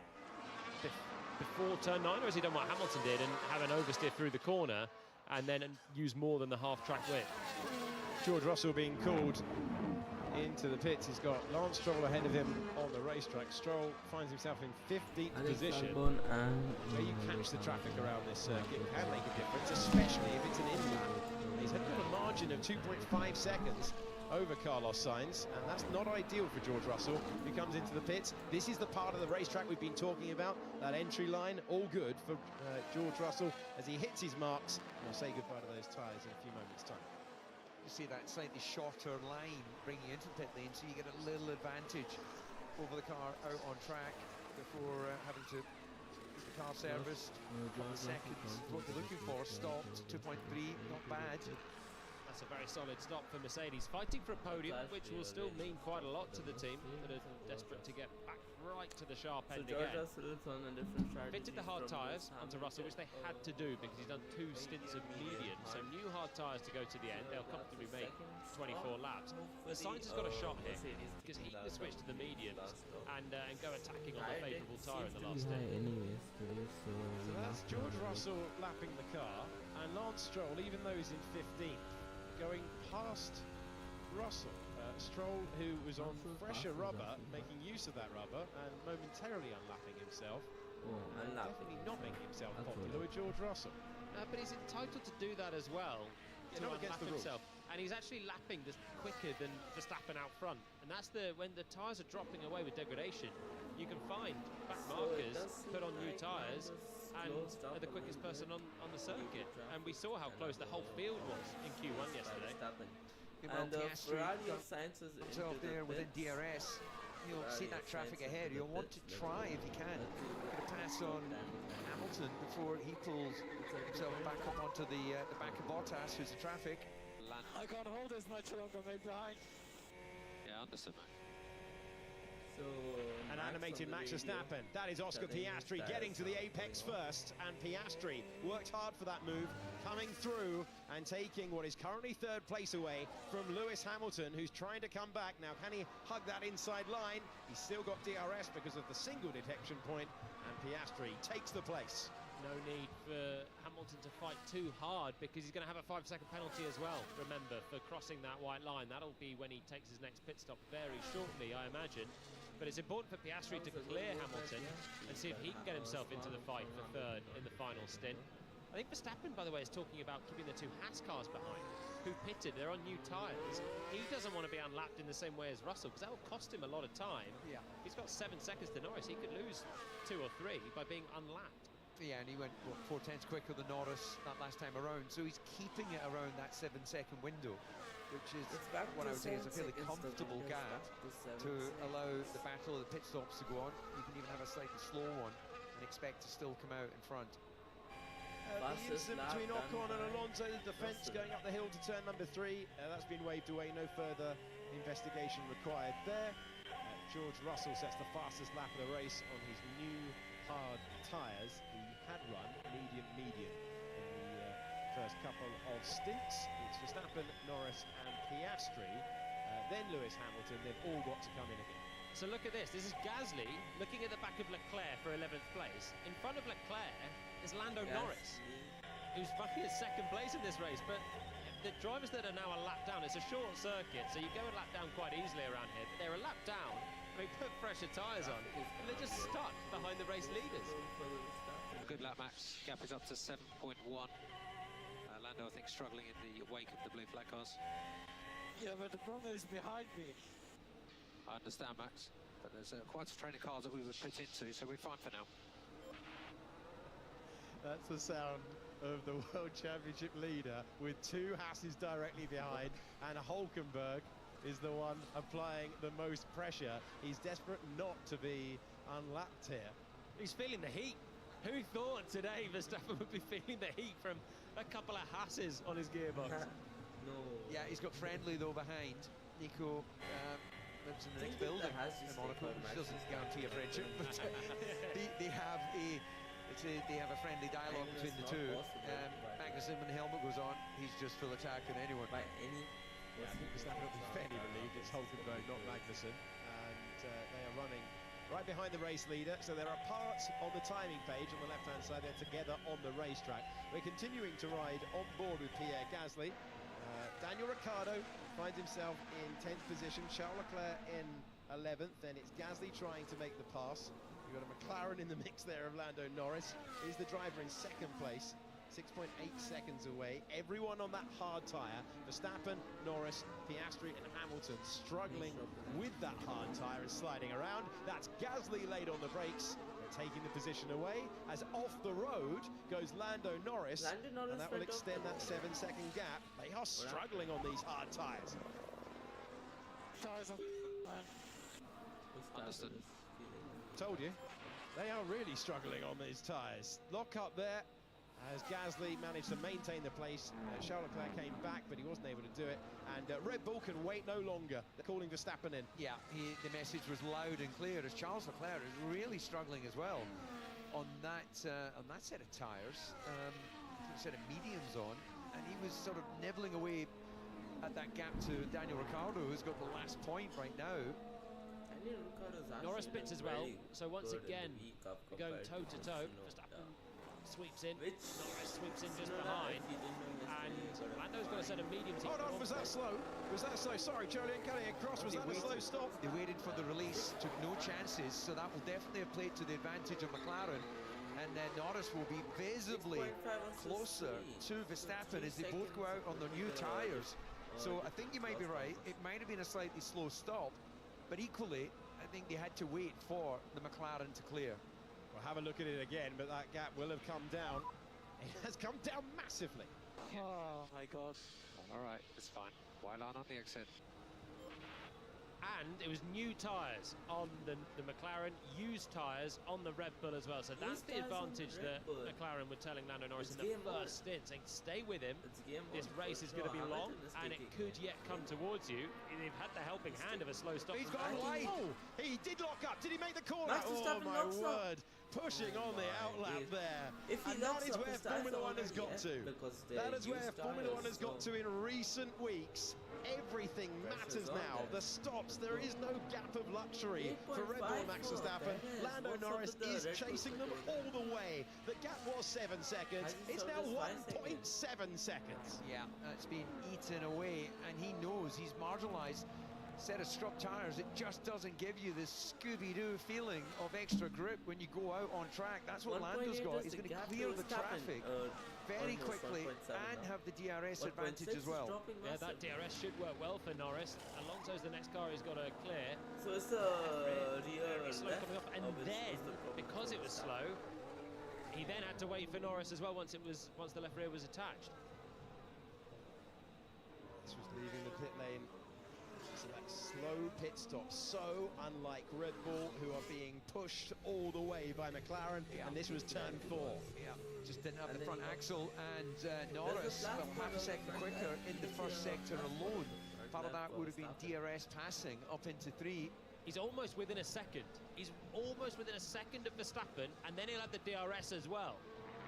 S3: before turn 9, or has he done what Hamilton did and have an oversteer through the corner and then use more than the half-track width?
S1: George Russell being called into the pits. He's got Lance Stroll ahead of him on the racetrack. Stroll finds himself in 15th position. Where you catch the traffic around this circuit can make a difference, especially if it's an in-lap. He's heading on a margin of 2.5 seconds over Carlos Sainz, and that's not ideal for George Russell, who comes into the pits. This is the part of the racetrack we've been talking about, that entry line, all good for George Russell as he hits his marks. And we'll say goodbye to those tyres in a few moments' time.
S2: You see that slightly shorter line bringing you into the pit lane, so you get a little advantage over the car out on track before having to get the car serviced. Seconds, what they're looking for, stopped, 2.3, not bad.
S3: That's a very solid stop for Mercedes, fighting for a podium, which will still mean quite a lot to the team that are desperate to get back right to the sharp end again. Fitted the hard tyres onto Russell, which they had to do because he's done 2 stints of medium, so new hard tyres to go to the end. They'll comfortably make 24 laps. Sainz has got a shot here because he can switch to the mediums and go attacking on the favourable tyre in the last stint.
S1: So that's George Russell lapping the car, and Lance Stroll, even though he's in 15th, going past Russell. Stroll, who was on fresher rubber, making use of that rubber and momentarily unlapping himself. Definitely not making himself popular with George Russell.
S3: But he's entitled to do that as well, to
S1: not against
S3: unlap
S1: the rules.
S3: himself. And he's actually lapping this quicker than Verstappen out front. And that's when the tyres are dropping away with degradation, you can find back markers, put on new tyres, and are the quickest person on the circuit. And we saw how close the whole field was in Q1 yesterday.
S2: And Piastri himself there within DRS. You'll see that traffic ahead. You'll want to try, if you can, get a pass on Hamilton before he pulls himself back up onto the back of Bottas, who's the traffic.
S7: I can't hold this much longer, maybe behind.
S9: Yeah, understood, mate.
S1: An animated Max Verstappen. That is Oscar Piastri getting to the apex first, and Piastri worked hard for that move, coming through and taking what is currently 3rd place away from Lewis Hamilton, who's trying to come back. Now, can he hug that inside line? He's still got DRS because of the single detection point, and Piastri takes the place.
S3: No need for Hamilton to fight too hard because he's going to have a 5-second penalty as well, remember, for crossing that white line. That'll be when he takes his next pit stop very shortly, I imagine. But it's important for Piastri to clear Hamilton and see if he can get himself into the fight for 3rd in the final stint. I think Verstappen, by the way, is talking about keeping the 2 Haas cars behind, who pitted. They're on new tyres. He doesn't want to be unlapped in the same way as Russell because that will cost him a lot of time.
S2: Yeah.
S3: He's got 7 seconds to Norris. He could lose 2 or 3 by being unlapped.
S2: Yeah, and he went, what, 4/10 quicker than Norris that last time around, so he's keeping it around that 7-second window, which is what I would say is a fairly comfortable gap to allow the battle of the pit stops to go on. You can even have a slightly slow one and expect to still come out in front.
S1: The incident between Ocon and Alonso, the defence going up the hill to turn number 3, that's been waved away, no further investigation required there. George Russell sets the fastest lap of the race on his new hard tyres. He had run medium in the first couple of stints. It's Verstappen, Norris and Piastri, then Lewis Hamilton. They've all got to come in again.
S3: So look at this. This is Gasly looking at the back of Leclerc for 11th place. In front of Leclerc is Lando Norris, who's running in 2nd place in this race. But the drivers that are now a lap down, it's a short circuit, so you go a lap down quite easily around here. But they're a lap down, they put fresher tyres on, and they're just stuck behind the race leaders.
S9: Good lap, Max. Gap is up to 7.1. Lando, I think, struggling in the wake of the blue flag cars.
S7: Yeah, but the problem is behind me.
S9: I understand, Max, but there's quite a train of cars that we would put into, so we're fine for now.
S1: That's the sound of the World Championship leader with 2 Hasses directly behind, and Hulkenberg is the one applying the most pressure. He's desperate not to be unlapped here.
S3: He's feeling the heat. Who thought today Verstappen would be feeling the heat from a couple of Hasses on his gearbox?
S10: No.
S2: Yeah, he's got friendly though behind. Nico lives in the next building in Monaco, which doesn't guarantee a friendship, but they have a friendly dialogue between the two. Magnussen, when the helmet goes on, he's just full attack on anyone.
S10: By any.
S1: Yeah, I think Verstappen will be fairly relieved it's Hulkenberg, not Magnussen, and they are running right behind the race leader, so there are parts on the timing page on the left-hand side. They're together on the racetrack. We're continuing to ride on board with Pierre Gasly. Daniel Ricciardo finds himself in 10th position, Charles Leclerc in 11th, then it's Gasly trying to make the pass. You've got a McLaren in the mix there of Lando Norris. Is the driver in 2nd place, 6.8 seconds away. Everyone on that hard tyre, Verstappen, Norris, Piastri and Hamilton struggling with that hard tyre and sliding around. That's Gasly late on the brakes, taking the position away, as off the road goes Lando Norris, and that will extend that 7-second gap. They are struggling on these hard tyres.
S9: Understood.
S1: Told you, they are really struggling on these tyres. Lock up there as Gasly managed to maintain the place. Charles Leclerc came back, but he wasn't able to do it, and Red Bull can wait no longer. They're calling Verstappen in.
S2: Yeah, the message was loud and clear, as Charles Leclerc is really struggling as well on that set of tyres. A set of mediums on, and he was sort of nibbling away at that gap to Daniel Ricciardo, who's got the last point right now.
S3: Norris pits as well, so once again going toe-to-toe. Verstappen sweeps in, Norris sweeps in just behind, and Lando's got a set of mediums.
S1: Hold on, was that slow? Was that slow? Sorry, Charlie, cutting across. Was that a slow stop?
S2: They waited for the release, took no chances, so that will definitely have played to the advantage of McLaren. And then Norris will be visibly closer to Verstappen as they both go out on their new tyres. So I think you might be right. It might have been a slightly slow stop, but equally, I think they had to wait for the McLaren to clear.
S1: We'll have a look at it again, but that gap will have come down. It has come down massively.
S5: Oh my God.
S9: All right, it's fine. Watchalong on the exit.
S3: And it was new tyres on the McLaren, used tyres on the Red Bull as well. So that's the advantage that McLaren were telling Lando Norris in the first stint, saying stay with him. This race is going to be long, and it could yet come towards you. They've had the helping hand of a slow stop.
S1: He's gone wide. Oh, he did lock up. Did he make the corner? Oh my word. Pushing on the outlap there. And that is where Formula One has got to. That is where Formula One has got to in recent weeks. Everything matters now. The stops, there is no gap of luxury for Red Bull and Max Verstappen. Lando Norris is chasing them all the way. The gap was 7 seconds. It's now 1.7 seconds.
S2: Yeah, it's been eaten away, and he knows he's marginalised. Set of struck tyres, it just doesn't give you this Scooby-Doo feeling of extra grip when you go out on track. That's what Lando's got. He's going to clear the traffic very quickly and have the DRS advantage as well.
S3: Yeah, that DRS should work well for Norris. Alonso's the next car he's got to clear.
S10: So it's the rear
S3: slow coming off, and then because it was slow, he then had to wait for Norris as well once the left rear was attached.
S1: This was leaving the pit lane. So that slow pit stop, so unlike Red Bull, who are being pushed all the way by McLaren, and this was turn 4.
S2: Yeah, just didn't have the front axle, and Norris, well, half a second quicker in the first sector alone. Part of that would have been DRS passing up into 3.
S3: He's almost within a second. He's almost within a second of Verstappen, and then he'll have the DRS as well.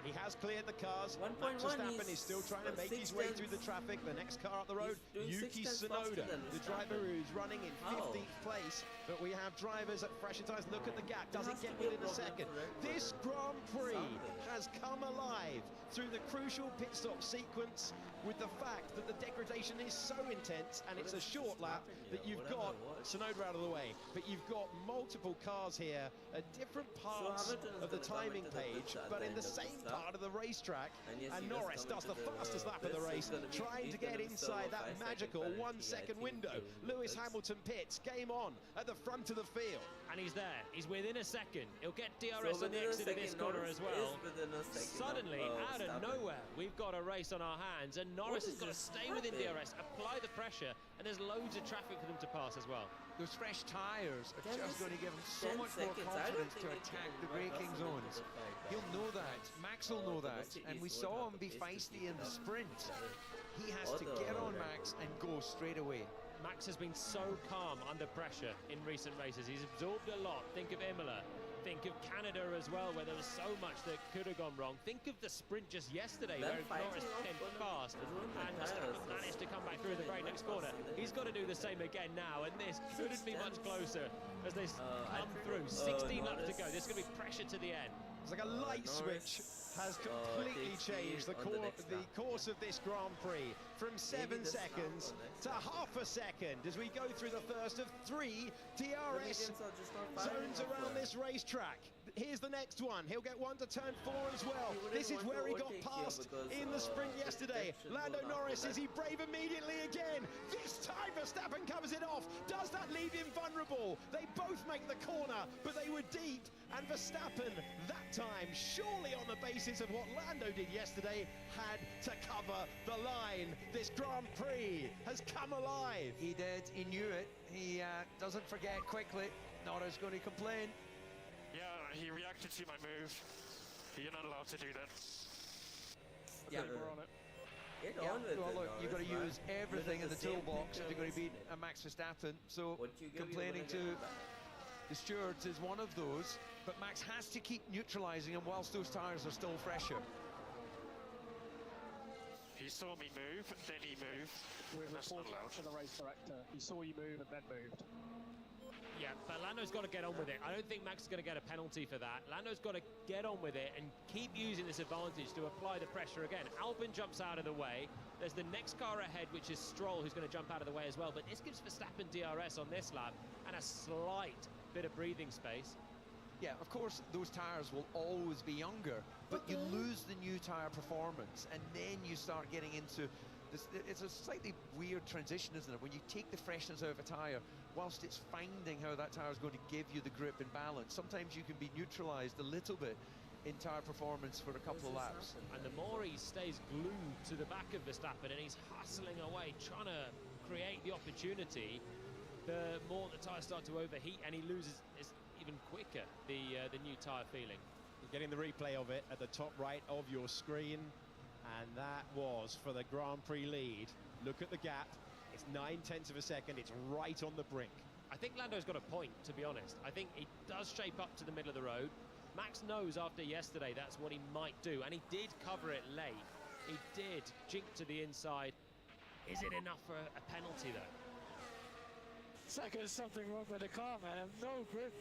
S1: He has cleared the cars. Max Verstappen is still trying to make his way through the traffic. The next car up the road, Yuki Tsunoda, the driver who's running in 15th place. But we have drivers at fresher tyres. Look at the gap. Does it get within a second? This Grand Prix has come alive through the crucial pit stop sequence with the fact that the degradation is so intense and it's a short lap that you've got Tsunoda out of the way. But you've got multiple cars here at different parts of the timing page, but in the same part of the racetrack, and Norris does the fastest lap of the race, trying to get inside that magical 1 second window. Lewis Hamilton pits, game on at the front of the field.
S3: And he's there. He's within a second. He'll get DRS on the exit of this corner as well. Suddenly, out of nowhere, we've got a race on our hands, and Norris has got to stay within DRS, apply the pressure, and there's loads of traffic for them to pass as well.
S2: Those fresh tyres are just going to give him so much more confidence to attack the braking zones. He'll know that. Max will know that. And we saw him be feisty in the sprint. He has to get on Max and go straight away.
S3: Max has been so calm under pressure in recent races. He's absorbed a lot. Think of Imola. Think of Canada as well, where there was so much that could have gone wrong. Think of the sprint just yesterday, where Norris came fast and Verstappen managed to come back through the very next corner. He's got to do the same again now, and this couldn't be much closer as they come through. 16 laps to go. There's going to be pressure to the end.
S1: It's like a light switch has completely changed the course of this Grand Prix from 7 seconds to half a second as we go through the first of 3 DRS zones around this racetrack. Here's the next one. He'll get one to turn 4 as well. This is where he got past in the sprint yesterday. Lando Norris, is he brave immediately again? This time Verstappen covers it off. Does that leave him vulnerable? They both make the corner, but they were deep. And Verstappen, that time, surely on the basis of what Lando did yesterday, had to cover the line. This Grand Prix has come alive.
S2: He did. He knew it. He doesn't forget quickly. Norris going to complain.
S4: Yeah, he reacted to my move. You're not allowed to do that.
S2: Yeah,
S5: we're on it.
S2: Well, look, you've got to use everything in the toolbox if you're going to beat a Max Verstappen. So complaining to the stewards is one of those. But Max has to keep neutralising him whilst those tyres are still fresher.
S4: He saw me move, then he moved. That's not allowed.
S5: To the race director. He saw you move and then moved.
S3: Yeah, but Lando's got to get on with it. I don't think Max is going to get a penalty for that. Lando's got to get on with it and keep using this advantage to apply the pressure again. Albon jumps out of the way. There's the next car ahead, which is Stroll, who's going to jump out of the way as well. But this gives Verstappen DRS on this lap and a slight bit of breathing space.
S2: Yeah, of course, those tyres will always be younger, but you lose the new tyre performance, and then you start getting into this. It's a slightly weird transition, isn't it? When you take the freshness out of a tyre, whilst it's finding how that tyre is going to give you the grip and balance, sometimes you can be neutralised a little bit in tyre performance for a couple of laps.
S3: And the more he stays glued to the back of Verstappen and he's hustling away, trying to create the opportunity, the more the tyres start to overheat and he loses even quicker the new tyre feeling.
S1: You're getting the replay of it at the top right of your screen, and that was for the Grand Prix lead. Look at the gap. It's 9/10 of a second. It's right on the brink.
S3: I think Lando's got a point, to be honest. I think he does shape up to the middle of the road. Max knows after yesterday that's what he might do, and he did cover it late. He did jink to the inside. Is it enough for a penalty, though?
S7: It's like there's something wrong with the car, man. I have no grip.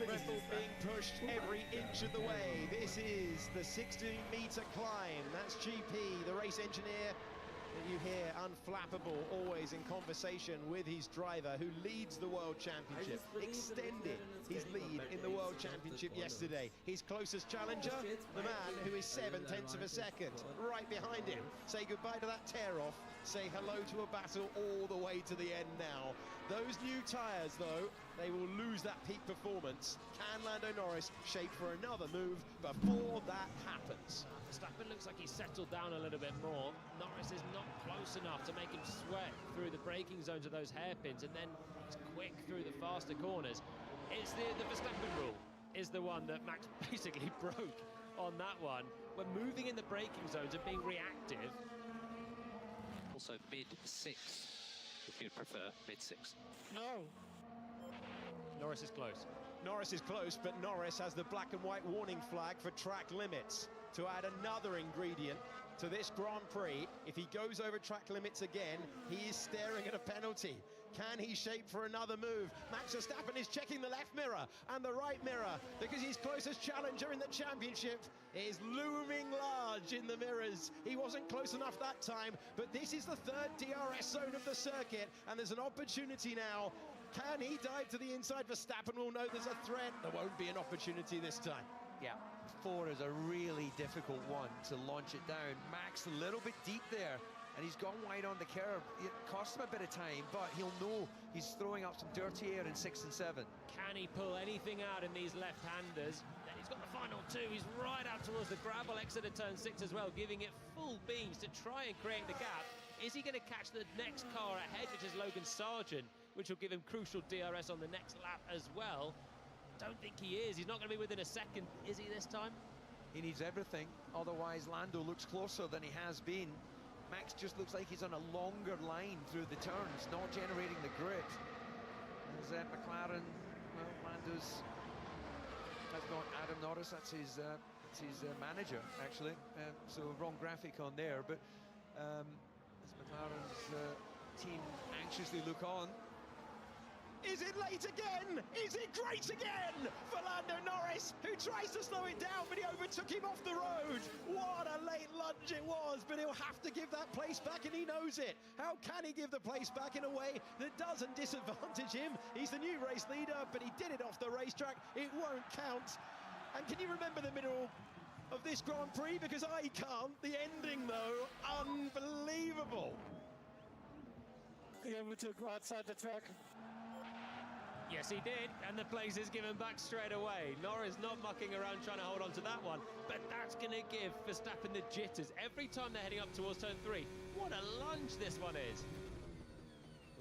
S1: Red Bull being pushed every inch of the way. This is the 16-metre climb. That's GP, the race engineer that you hear unflappable, always in conversation with his driver, who leads the World Championship. Extended his lead in the World Championship yesterday. His closest challenger, the man who is 7/10 of a second, right behind him. Say goodbye to that tear-off. Say hello to a battle all the way to the end now. Those new tyres, though, they will lose that peak performance. Can Lando Norris shape for another move before that happens?
S3: Verstappen looks like he's settled down a little bit more. Norris is not close enough to make him sweat through the braking zones of those hairpins, and then he's quick through the faster corners. It's the Verstappen rule is the one that Max basically broke on that one. When moving in the braking zones and being reactive.
S9: Also mid-6, if you'd prefer, mid-6.
S7: No.
S3: Norris is close.
S1: Norris is close, but Norris has the black and white warning flag for track limits to add another ingredient to this Grand Prix. If he goes over track limits again, he is staring at a penalty. Can he shape for another move? Max Verstappen is checking the left mirror and the right mirror because his closest challenger in the championship is looming large in the mirrors. He wasn't close enough that time, but this is the third DRS zone of the circuit, and there's an opportunity now. Can he dive to the inside? Verstappen will know there's a threat. There won't be an opportunity this time.
S2: Yeah, 4 is a really difficult one to launch it down. Max a little bit deep there, and he's gone wide on the curb. It cost him a bit of time, but he'll know he's throwing up some dirty air in 6 and 7.
S3: Can he pull anything out in these left-handers? Then he's got the final two. He's right out towards the gravel exit of turn 6 as well, giving it full beams to try and create the gap. Is he going to catch the next car ahead, which is Logan Sargent, which will give him crucial DRS on the next lap as well? Don't think he is. He's not going to be within a second, is he, this time?
S2: He needs everything, otherwise Lando looks closer than he has been. Max just looks like he's on a longer line through the turns, not generating the grit. As McLaren, well, Lando's has got Adam Norris, that's his manager, actually. So wrong graphic on there, but as McLaren's team anxiously look on.
S1: Is it late again? Is it great again for Lando Norris, who tries to slow it down, but he overtook him off the road? What a late lunge it was, but he'll have to give that place back, and he knows it. How can he give the place back in a way that doesn't disadvantage him? He's the new race leader, but he did it off the racetrack. It won't count. And can you remember the middle of this Grand Prix? Because I can't. The ending, though, unbelievable.
S7: He overtook right side the track.
S3: Yes, he did, and the place is given back straight away. Norris not mucking around trying to hold on to that one, but that's going to give Verstappen the jitters every time they're heading up towards turn 3. What a lunge this one is.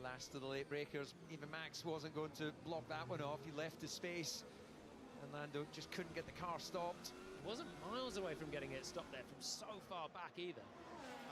S2: Last of the late breakers, even Max wasn't going to block that one off. He left the space, and Lando just couldn't get the car stopped.
S3: He wasn't miles away from getting it stopped there from so far back either.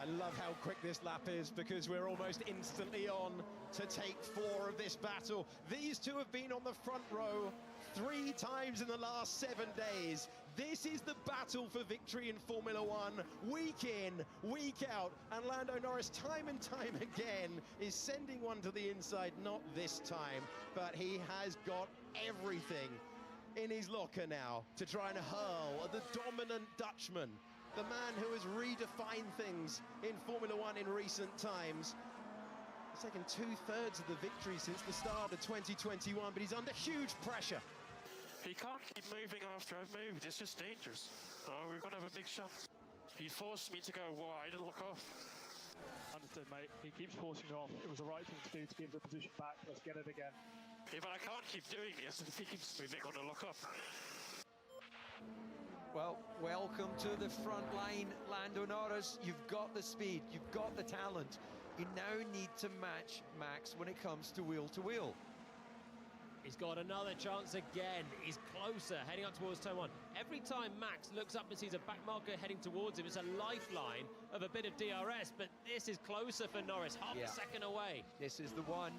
S1: I love how quick this lap is, because we're almost instantly on to take 4 of this battle. These two have been on the front row 3 times in the last 7 days. This is the battle for victory in Formula One, week in, week out. And Lando Norris, time and time again, is sending one to the inside. Not this time, but he has got everything in his locker now to try and hurl at the dominant Dutchman, the man who has redefined things in Formula One in recent times. He's taken 2/3 of the victory since the start of 2021, but he's under huge pressure.
S4: He can't keep moving after I've moved. It's just dangerous. Oh, we're going to have a big shot. He forced me to go wide and look off.
S5: Understood, mate. He keeps forcing it off. It was the right thing to do to give the position back. Let's get it again.
S4: Yeah, but I can't keep doing this if he keeps moving on to look up.
S2: Well, welcome to the front line, Lando Norris. You've got the speed, you've got the talent. You now need to match Max when it comes to wheel to wheel.
S3: He's got another chance again. He's closer, heading up towards turn 1. Every time Max looks up and sees a back marker heading towards him, it's a lifeline of a bit of DRS, but this is closer for Norris, half a second away.
S2: This is the one.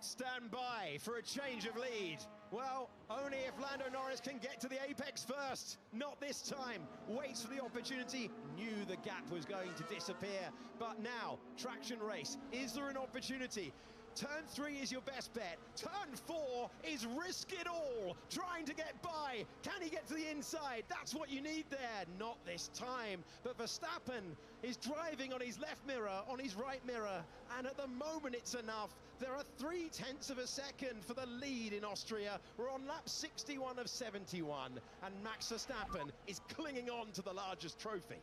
S1: Stand by for a change of lead. Well, only if Lando Norris can get to the apex first. Not this time. Waits for the opportunity. Knew the gap was going to disappear. But now, traction race. Is there an opportunity? Turn 3 is your best bet. Turn 4 is risk it all. Trying to get by. Can he get to the inside? That's what you need there. Not this time. But Verstappen is driving on his left mirror, on his right mirror. And at the moment it's enough. There are 0.3 of a second for the lead in Austria. We're on lap 61 of 71. And Max Verstappen is clinging on to the largest trophy.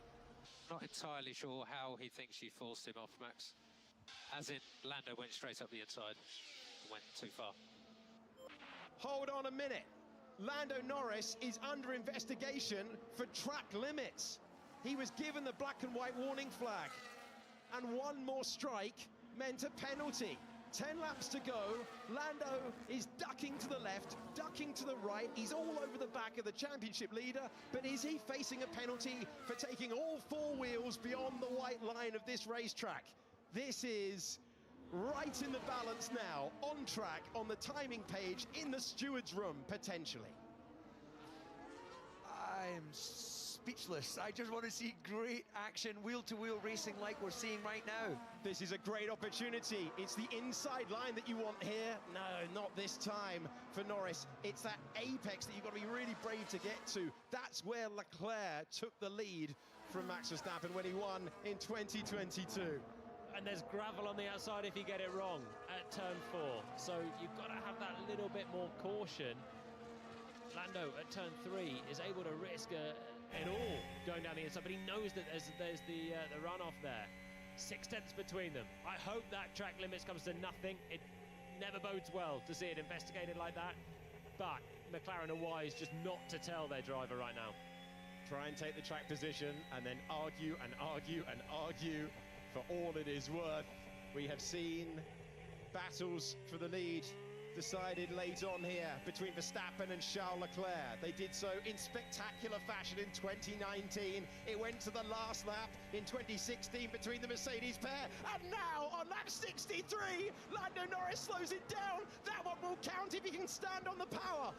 S9: Not entirely sure how he thinks she forced him off, Max. As in, Lando went straight up the inside and went too far.
S1: Hold on a minute. Lando Norris is under investigation for track limits. He was given the black and white warning flag. And one more strike meant a penalty. 10 laps to go. Lando is ducking to the left, ducking to the right. He's all over the back of the championship leader, but is he facing a penalty for taking all 4 wheels beyond the white line of this racetrack? This is right in the balance now, on track, on the timing page, in the steward's room, potentially.
S2: I'm speechless. I just want to see great action, wheel-to-wheel racing like we're seeing right now.
S1: This is a great opportunity. It's the inside line that you want here. No, not this time for Norris. It's that apex that you've got to be really brave to get to. That's where Leclerc took the lead from Max Verstappen when he won in 2022.
S3: And there's gravel on the outside if you get it wrong at turn 4. So you've got to have that little bit more caution. Lando at turn 3 is able to risk it all going down the inside, but he knows that there's the runoff there. 6/10 between them. I hope that track limits comes to nothing. It never bodes well to see it investigated like that. But McLaren are wise just not to tell their driver right now.
S1: Try and take the track position and then argue and argue and argue for all it is worth. We have seen battles for the lead decided late on here between Verstappen and Charles Leclerc. They did so in spectacular fashion in 2019. It went to the last lap in 2016 between the Mercedes pair. And now on lap 63, Lando Norris slows it down. That one will count if he can stand on the power.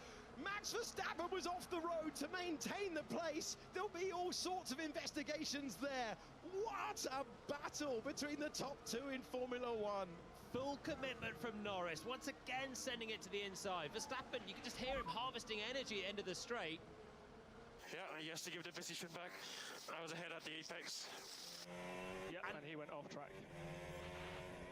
S1: Max Verstappen was off the road to maintain the place. There'll be all sorts of investigations there. What a battle between the top two in Formula One.
S3: Full commitment from Norris, once again sending it to the inside. Verstappen, you can just hear him harvesting energy at the end of the straight.
S4: Yeah, he has to give the position back. I was ahead at the apex.
S5: Yeah, and he went off track.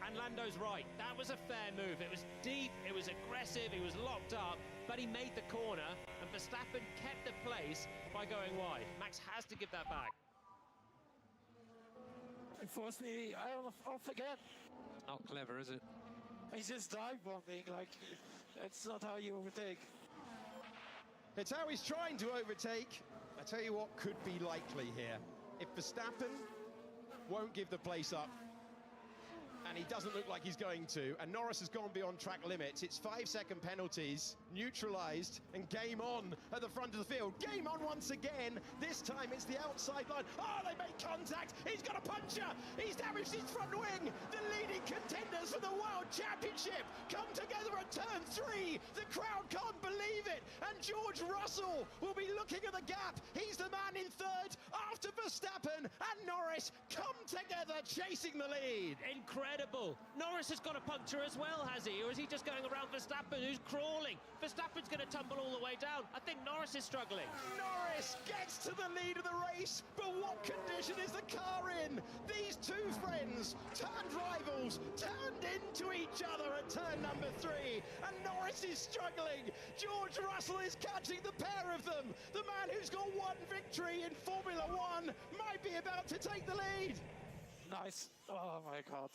S3: And Lando's right. That was a fair move. It was deep, it was aggressive, he was locked up, but he made the corner, and Verstappen kept the place by going wide. Max has to give that back.
S7: He forced me off again.
S9: Not clever, is it?
S7: He's just dive bombing, like, it's not how you overtake.
S1: It's how he's trying to overtake. I tell you what could be likely here. If Verstappen won't give the place up, and he doesn't look like he's going to, and Norris has gone beyond track limits, it's 5-second penalties, neutralised, and game on at the front of the field. Game on once again. This time it's the outside line. Oh, they make contact. He's got a puncher. He's damaged his front wing. The leading contenders for the World Championship come together at turn 3. The crowd can't believe it. And George Russell will be looking at the gap. He's the man in third after Verstappen and Norris come together chasing the lead.
S3: Incredible. Norris has got a puncture as well, has he? Or is he just going around Verstappen, who's crawling? Verstappen's going to tumble all the way down. I think Norris is struggling.
S1: Norris gets to the lead of the race, but what condition is the car in? These two friends, turned rivals, turned into each other at turn number 3, and Norris is struggling. George Russell is catching the pair of them. The man who's got one victory in Formula One might be about to take the lead.
S7: Nice. Oh my God.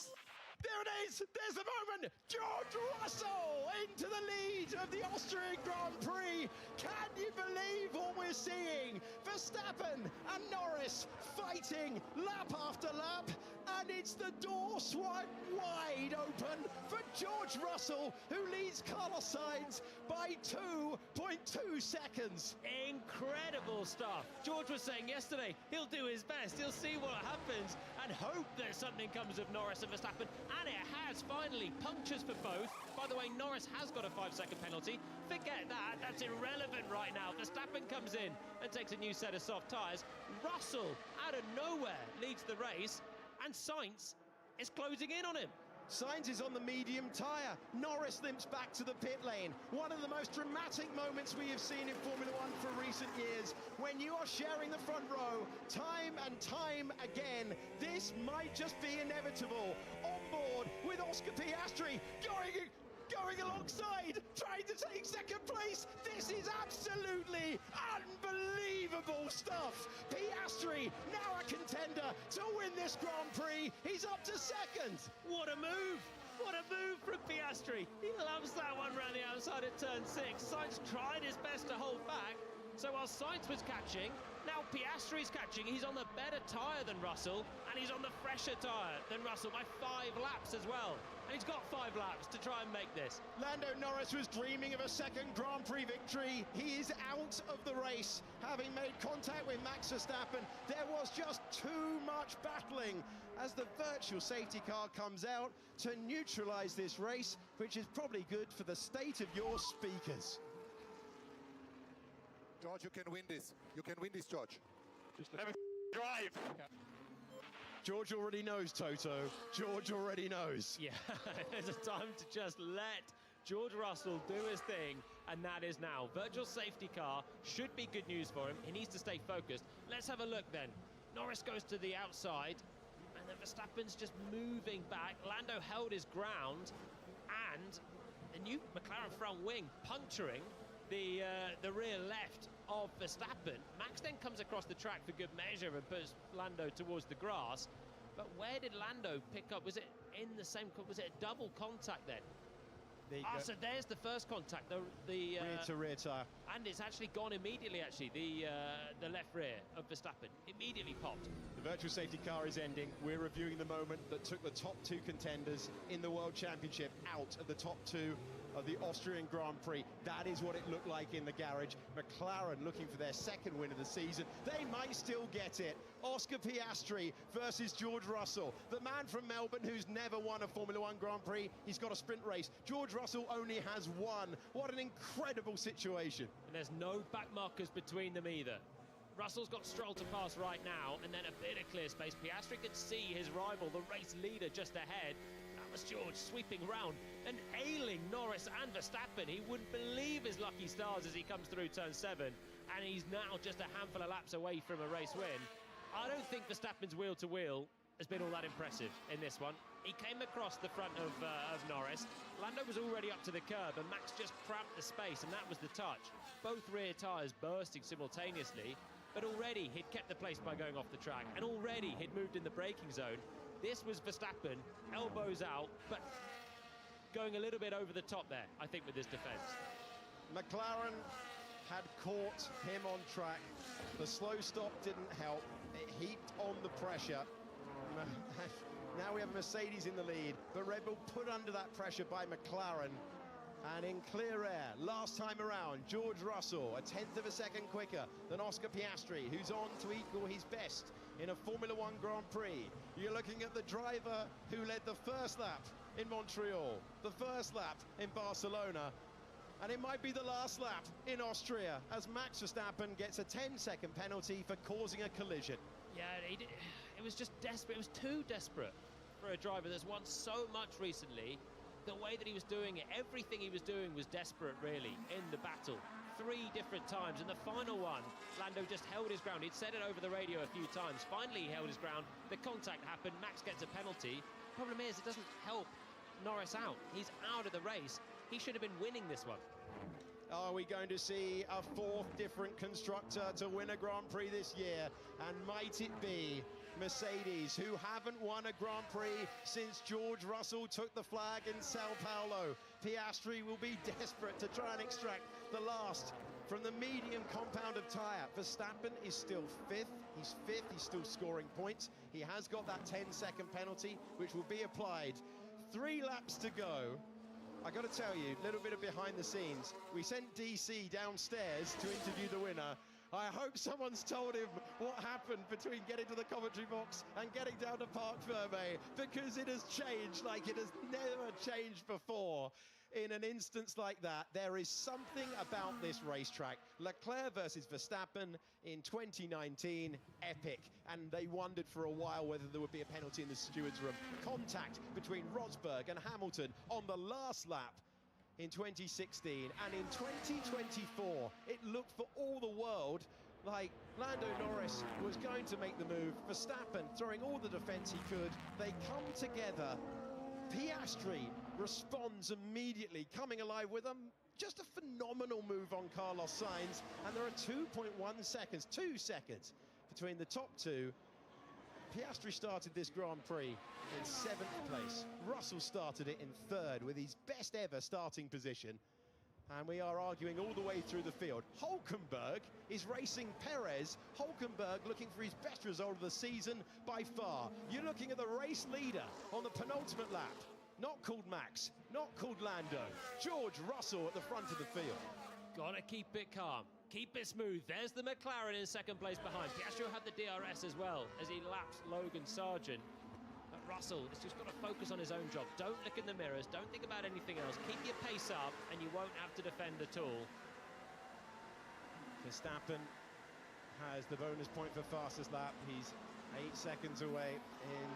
S1: There it is! There's the moment! George Russell into the lead of the Austrian Grand Prix! Can you believe what we're seeing? Verstappen and Norris fighting lap after lap, and it's the door swung wide open for George Russell, who leads Carlos Sainz by 2.2 seconds.
S3: Incredible stuff. George was saying yesterday he'll do his best, he'll see what happens and hope that something comes of Norris and Verstappen, and it has finally. Punctures for both. By the way, Norris has got a 5-second penalty. Forget that, that's irrelevant right now. Verstappen comes in and takes a new set of soft tyres. Russell, out of nowhere, leads the race, and Sainz is closing in on him.
S1: Sainz is on the medium tyre. Norris limps back to the pit lane. One of the most dramatic moments we have seen in Formula One for recent years. When you are sharing the front row, time and time again, this might just be inevitable. On board with Oscar Piastri going alongside, trying to take second place. This is absolutely unbelievable stuff. Piastri, now a contender to win this Grand Prix. He's up to second.
S3: What a move! What a move from Piastri. He loves that one round the outside at turn 6. Sainz tried his best to hold back. So while Sainz was catching, now Piastri's catching. He's on the better tyre than Russell, and he's on the fresher tyre than Russell by 5 laps as well. And he's got 5 laps to try and make this.
S1: Lando Norris was dreaming of a second Grand Prix victory. He is out of the race, having made contact with Max Verstappen. There was just too much battling as the virtual safety car comes out to neutralise this race, which is probably good for the state of your speakers.
S8: George, you can win this. You can win this, George.
S4: Just let me drive.
S1: George already knows, Toto. George already knows.
S3: Yeah, there's a time to just let George Russell do his thing, and that is now. Virtual safety car should be good news for him. He needs to stay focused. Let's have a look then. Norris goes to the outside, and then Verstappen's just moving back. Lando held his ground, and the new McLaren front wing puncturing the rear left of Verstappen. Max then comes across the track for good measure and puts Lando towards the grass. But where did Lando pick up? Was it in the same? Was it a double contact then? So there's the first contact, the
S1: rear to rear tyre,
S3: and it's actually gone immediately. Actually, the left rear of Verstappen immediately popped.
S1: The virtual safety car is ending. We're reviewing the moment that took the top 2 contenders in the World Championship out of the top 2 of the Austrian Grand Prix. That is what it looked like in the garage. McLaren looking for their second win of the season. They might still get it. Oscar Piastri versus George Russell. The man from Melbourne who's never won a Formula One Grand Prix. He's got a sprint race. George Russell only has one. What an incredible situation.
S3: And there's no back markers between them either. Russell's got Stroll to pass right now, and then a bit of clear space. Piastri could see his rival, the race leader, just ahead. That was George sweeping round and ailing Norris and Verstappen. He wouldn't believe his lucky stars as he comes through turn 7, and he's now just a handful of laps away from a race win. I don't think Verstappen's wheel-to-wheel has been all that impressive in this one. He came across the front of Norris. Lando was already up to the curb, and Max just cramped the space, and that was the touch. Both rear tyres bursting simultaneously, but already he'd kept the place by going off the track, and already he'd moved in the braking zone. This was Verstappen, elbows out, but going a little bit over the top there, I think, with his defence.
S1: McLaren had caught him on track. The slow stop didn't help. It heaped on the pressure. Now we have Mercedes in the lead, but Red Bull put under that pressure by McLaren. And in clear air, last time around, George Russell, a 1/10 of a second quicker than Oscar Piastri, who's on to equal his best in a Formula One Grand Prix. You're looking at the driver who led the first lap in Montreal, the first lap in Barcelona, and it might be the last lap in Austria as Max Verstappen gets a 10-second penalty for causing a collision.
S3: Yeah, it was just desperate. It was too desperate for a driver that's won so much recently. The way that he was doing it, everything he was doing was desperate, really, in the battle. 3 different times, and the final one, Lando just held his ground. He'd said it over the radio a few times. Finally, he held his ground. The contact happened. Max gets a penalty. Problem is, it doesn't help Norris out. He's out of the race. He should have been winning this one.
S1: Are we going to see a 4th different constructor to win a Grand Prix this year? And might it be Mercedes, who haven't won a Grand Prix since George Russell took the flag in Sao Paulo? Piastri will be desperate to try and extract the last from the medium compound of tyre. Verstappen is still 5th. He's 5th. He's still scoring points. He has got that 10-second penalty, which will be applied. 3 laps to go. I got to tell you, a little bit of behind the scenes. We sent DC downstairs to interview the winner. I hope someone's told him what happened between getting to the commentary box and getting down to Parc Fermé, because it has changed like it has never changed before. In an instance like that, there is something about this racetrack. Leclerc versus Verstappen in 2019, epic. And they wondered for a while whether there would be a penalty in the stewards' room. Contact between Rosberg and Hamilton on the last lap in 2016. And in 2024, it looked for all the world like Lando Norris was going to make the move. Verstappen throwing all the defence he could. They come together. Piastri responds immediately, coming alive with just a phenomenal move on Carlos Sainz, and there are 2.1 seconds, 2 seconds between the top 2. Piastri started this Grand Prix in 7th place. Russell started it in 3rd with his best ever starting position. And we are arguing all the way through the field. Hülkenberg is racing Perez. Hülkenberg looking for his best result of the season by far. You're looking at the race leader on the penultimate lap. Not called Max, not called Lando. George Russell at the front of the field.
S3: Gotta keep it calm, keep it smooth. There's the McLaren in 2nd place behind. Piastri will have the DRS as well as he laps Logan Sargent. But Russell has just got to focus on his own job. Don't look in the mirrors, don't think about anything else. Keep your pace up and you won't have to defend at all.
S1: Verstappen has the bonus point for fastest lap. He's 8 seconds away in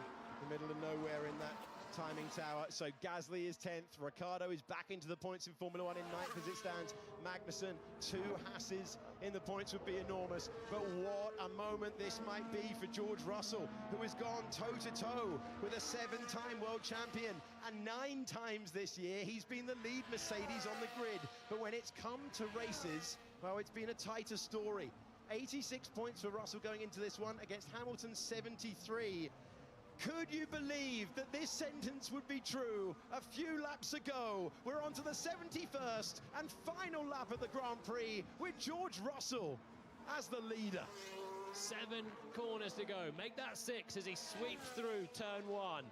S1: the middle of nowhere in that timing tower. So Gasly is 10th. Ricciardo is back into the points in Formula One in 9th as it stands. Magnussen, 2 Hasses in the points would be enormous. But what a moment this might be for George Russell, who has gone toe-to-toe with a 7-time world champion. And 9 times this year, he's been the lead Mercedes on the grid. But when it's come to races, well, it's been a tighter story. 86 points for Russell going into this one against Hamilton's 73. Could you believe that this sentence would be true a few laps ago? We're on to the 71st and final lap of the Grand Prix with George Russell as the leader.
S3: 7 corners to go. Make that 6 as he sweeps through turn 1.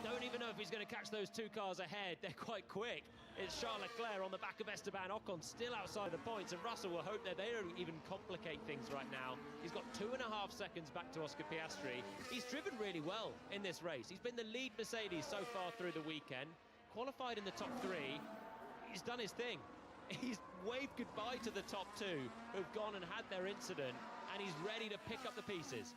S3: Don't even know if he's going to catch those 2 cars ahead. They're quite quick. It's Charles Leclerc on the back of Esteban Ocon, still outside the points, and Russell will hope that they don't even complicate things right now. He's got 2.5 seconds back to Oscar Piastri. He's driven really well in this race. He's been the lead Mercedes so far through the weekend. Qualified in the top 3. He's done his thing. He's waved goodbye to the top 2 who've gone and had their incident, and he's ready to pick up the pieces.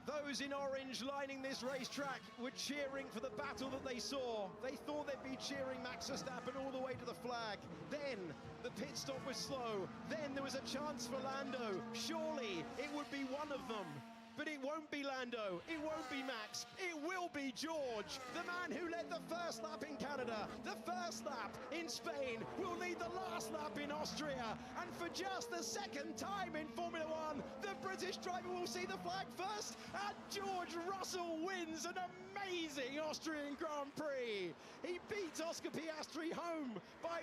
S1: Those in orange lining this racetrack were cheering for the battle that they saw. They thought they'd be cheering Max Verstappen all the way to the flag. Then the pit stop was slow. Then there was a chance for Lando. Surely it would be one of them. But it won't be Lando, it won't be Max, it will be George, the man who led the first lap in Canada, the first lap in Spain, will lead the last lap in Austria, and for just the second time in Formula One, the British driver will see the flag first, and George Russell wins an amazing Austrian Grand Prix. He beats Oscar Piastri home by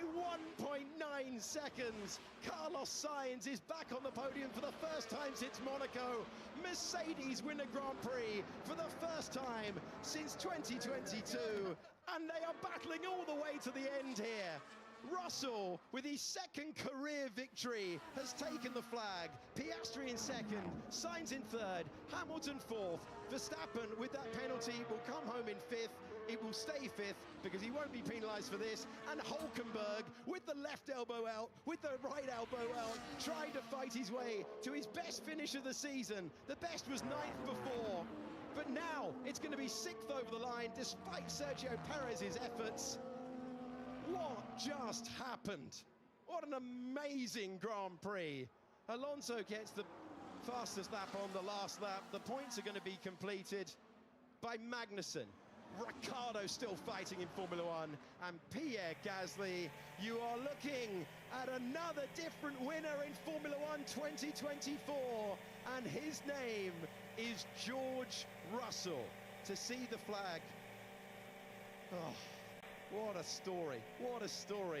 S1: 1.9 seconds. Carlos Sainz is back on the podium for the first time since Monaco. Mercedes win the Grand Prix for the first time since 2022, and they are battling all the way to the end here. Russell, with his second career victory, has taken the flag. Piastri in second, Sainz in third, Hamilton fourth. Verstappen, with that penalty, will come home in fifth. It will stay fifth because he won't be penalised for this. And Hulkenberg, with the left elbow out, with the right elbow out, trying to fight his way to his best finish of the season. The best was ninth before, but now it's going to be sixth over the line despite Sergio Perez's efforts. What just happened? What an amazing Grand Prix. Alonso gets the fastest lap on the last lap. The points are going to be completed by Magnussen. Ricciardo still fighting in Formula One, and Pierre Gasly. You are looking at another different winner in Formula One 2024, and his name is George Russell. To see the flag, oh, what a story, what a story.